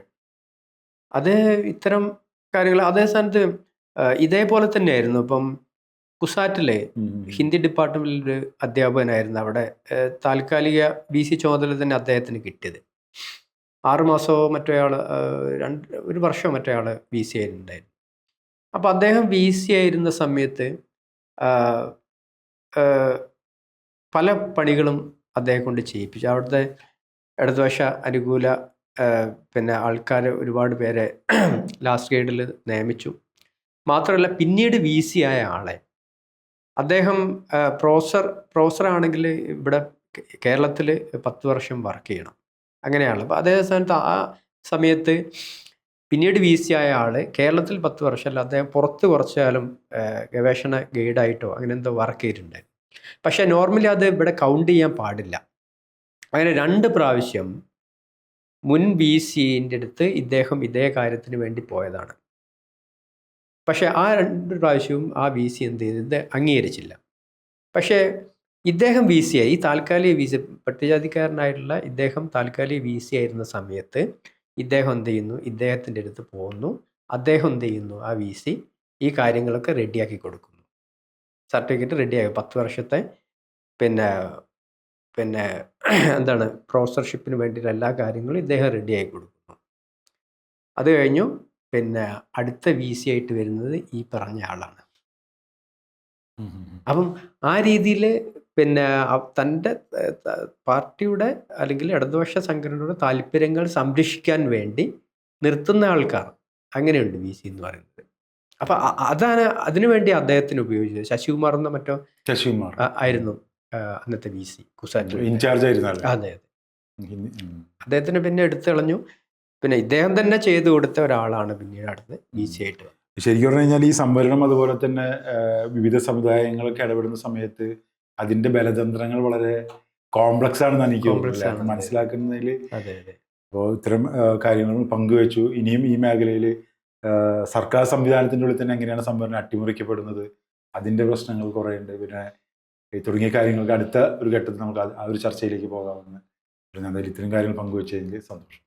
അത് ഇത്തരം കാര്യങ്ങൾ അതേ സ്ഥാനത്ത് ഇതേപോലെ തന്നെയായിരുന്നു. ഇപ്പം കുസാറ്റിലെ ഹിന്ദി ഡിപ്പാർട്ട്മെന്റിലൊരു അധ്യാപകനായിരുന്നു. അവിടെ താൽക്കാലിക BC ചുമതല തന്നെ അദ്ദേഹത്തിന് കിട്ടിയത്. 6 മാസമോ മറ്റോ ആൾ 1 വർഷമോ മറ്റോ ആൾ BC ആയിട്ടുണ്ടായിരുന്നു. അപ്പോൾ അദ്ദേഹം BC ആയിരുന്ന സമയത്ത് പല പണികളും അദ്ദേഹം കൊണ്ട് ചെയ്യിപ്പിച്ചു. അവിടുത്തെ ഇടതുപക്ഷ അനുകൂല പിന്നെ ആൾക്കാർ ഒരുപാട് പേരെ ലാസ്റ്റ് ഗ്രേഡിൽ നിയമിച്ചു. മാത്രമല്ല പിന്നീട് VC ആയ ആളെ അദ്ദേഹം പ്രൊഫസറാണെങ്കിൽ ഇവിടെ കേരളത്തിൽ 10 വർഷം വർക്ക് ചെയ്യണം, അങ്ങനെയാണ്. അപ്പോൾ അതേ സ്ഥാനത്ത് ആ സമയത്ത് പിന്നീട് VC ആയ ആൾ കേരളത്തിൽ 10 വർഷമല്ല, അദ്ദേഹം പുറത്ത് കുറച്ചു കാലം ഗവേഷണ ഗൈഡായിട്ടോ അങ്ങനെ എന്തോ വർക്ക് ചെയ്തിട്ടുണ്ടായിരുന്നു. പക്ഷേ നോർമലി അത് ഇവിടെ കൗണ്ട് ചെയ്യാൻ പാടില്ല. അങ്ങനെ 2 പ്രാവശ്യം മുൻ VCൻ്റെ അടുത്ത് ഇദ്ദേഹം ഇതേ കാര്യത്തിന് വേണ്ടി പോയതാണ്. പക്ഷേ ആ 2 പ്രാവശ്യവും ആ VC എന്ത് ചെയ്ത് അംഗീകരിച്ചില്ല. പക്ഷേ ഇദ്ദേഹം VC ആയി, ഈ താൽക്കാലിക VC പട്ടികജാതിക്കാരനായിട്ടുള്ള ഇദ്ദേഹം താൽക്കാലിക VC ആയിരുന്ന സമയത്ത് ഇദ്ദേഹം എന്ത് ചെയ്യുന്നു, ഇദ്ദേഹത്തിൻ്റെ അടുത്ത് പോകുന്നു. അദ്ദേഹം എന്ത് ചെയ്യുന്നു, ആ VC ഈ കാര്യങ്ങളൊക്കെ റെഡിയാക്കി കൊടുക്കുന്നു. സർട്ടിഫിക്കറ്റ് റെഡിയാക്കി 10 വർഷത്തെ പിന്നെ എന്താണ് പ്രൊഫസർഷിപ്പിന് വേണ്ടിയിട്ട് എല്ലാ കാര്യങ്ങളും ഇദ്ദേഹം റെഡിയാക്കി കൊടുക്കുന്നു. അത് കഴിഞ്ഞു പിന്നെ അടുത്ത VC ആയിട്ട് വരുന്നത് ഈ പറഞ്ഞ ആളാണ്. അപ്പം ആ രീതിയിൽ പിന്നെ തൻ്റെ പാർട്ടിയുടെ അല്ലെങ്കിൽ ഇടതുപക്ഷ സംഘടനയുടെ താല്പര്യങ്ങൾ സംരക്ഷിക്കാൻ വേണ്ടി നിർത്തുന്ന ആൾക്കാർ. അങ്ങനെയുണ്ട് വി സി എന്ന് പറയുന്നത്. അപ്പം അതാണ് അതിനുവേണ്ടി അദ്ദേഹത്തിന് ഉപയോഗിച്ചത്. ശശികുമാർ എന്ന മറ്റോ ശശികുമാർ ആയിരുന്നു അന്നത്തെ വി സി കുസാറ്റ്. ഇൻചാർജ് ആയിരുന്ന ആള്. അതെ അതെ. അദ്ദേഹത്തിന് പിന്നെ എടുത്തു കളഞ്ഞു. പിന്നെ ഇദ്ദേഹം തന്നെ ചെയ്തു കൊടുത്ത ഒരാളാണ് പിന്നീട് അടുത്ത് വി സി ആയിട്ട്. ശരിക്കും പറഞ്ഞു കഴിഞ്ഞാൽ ഈ സംവരണം അതുപോലെ തന്നെ വിവിധ സമുദായങ്ങളൊക്കെ ഇടപെടുന്ന സമയത്ത് അതിന്റെ ബലതന്ത്രങ്ങൾ വളരെ കോംപ്ലക്സ് ആണെന്ന് എനിക്ക് തോന്നുന്നത്. മനസ്സിലാക്കുന്നതിൽ അതെ അതെ. അപ്പോൾ ഇത്തരം കാര്യങ്ങൾ പങ്കുവെച്ചു. ഇനിയും ഈ മേഖലയിൽ സർക്കാർ സംവിധാനത്തിൻ്റെ ഉള്ളിൽ തന്നെ എങ്ങനെയാണ് സംവരണം അട്ടിമറിക്കപ്പെടുന്നത്, അതിൻ്റെ പ്രശ്നങ്ങൾ കുറേ ഉണ്ട്. പിന്നെ തുടങ്ങിയ കാര്യങ്ങൾക്ക് അടുത്ത ഒരു ഘട്ടത്തിൽ നമുക്ക് ആ ഒരു ചർച്ചയിലേക്ക് പോകാമെന്ന്. എന്തായാലും ഇത്തരം കാര്യങ്ങൾ പങ്കുവെച്ചതിൽ സന്തോഷം.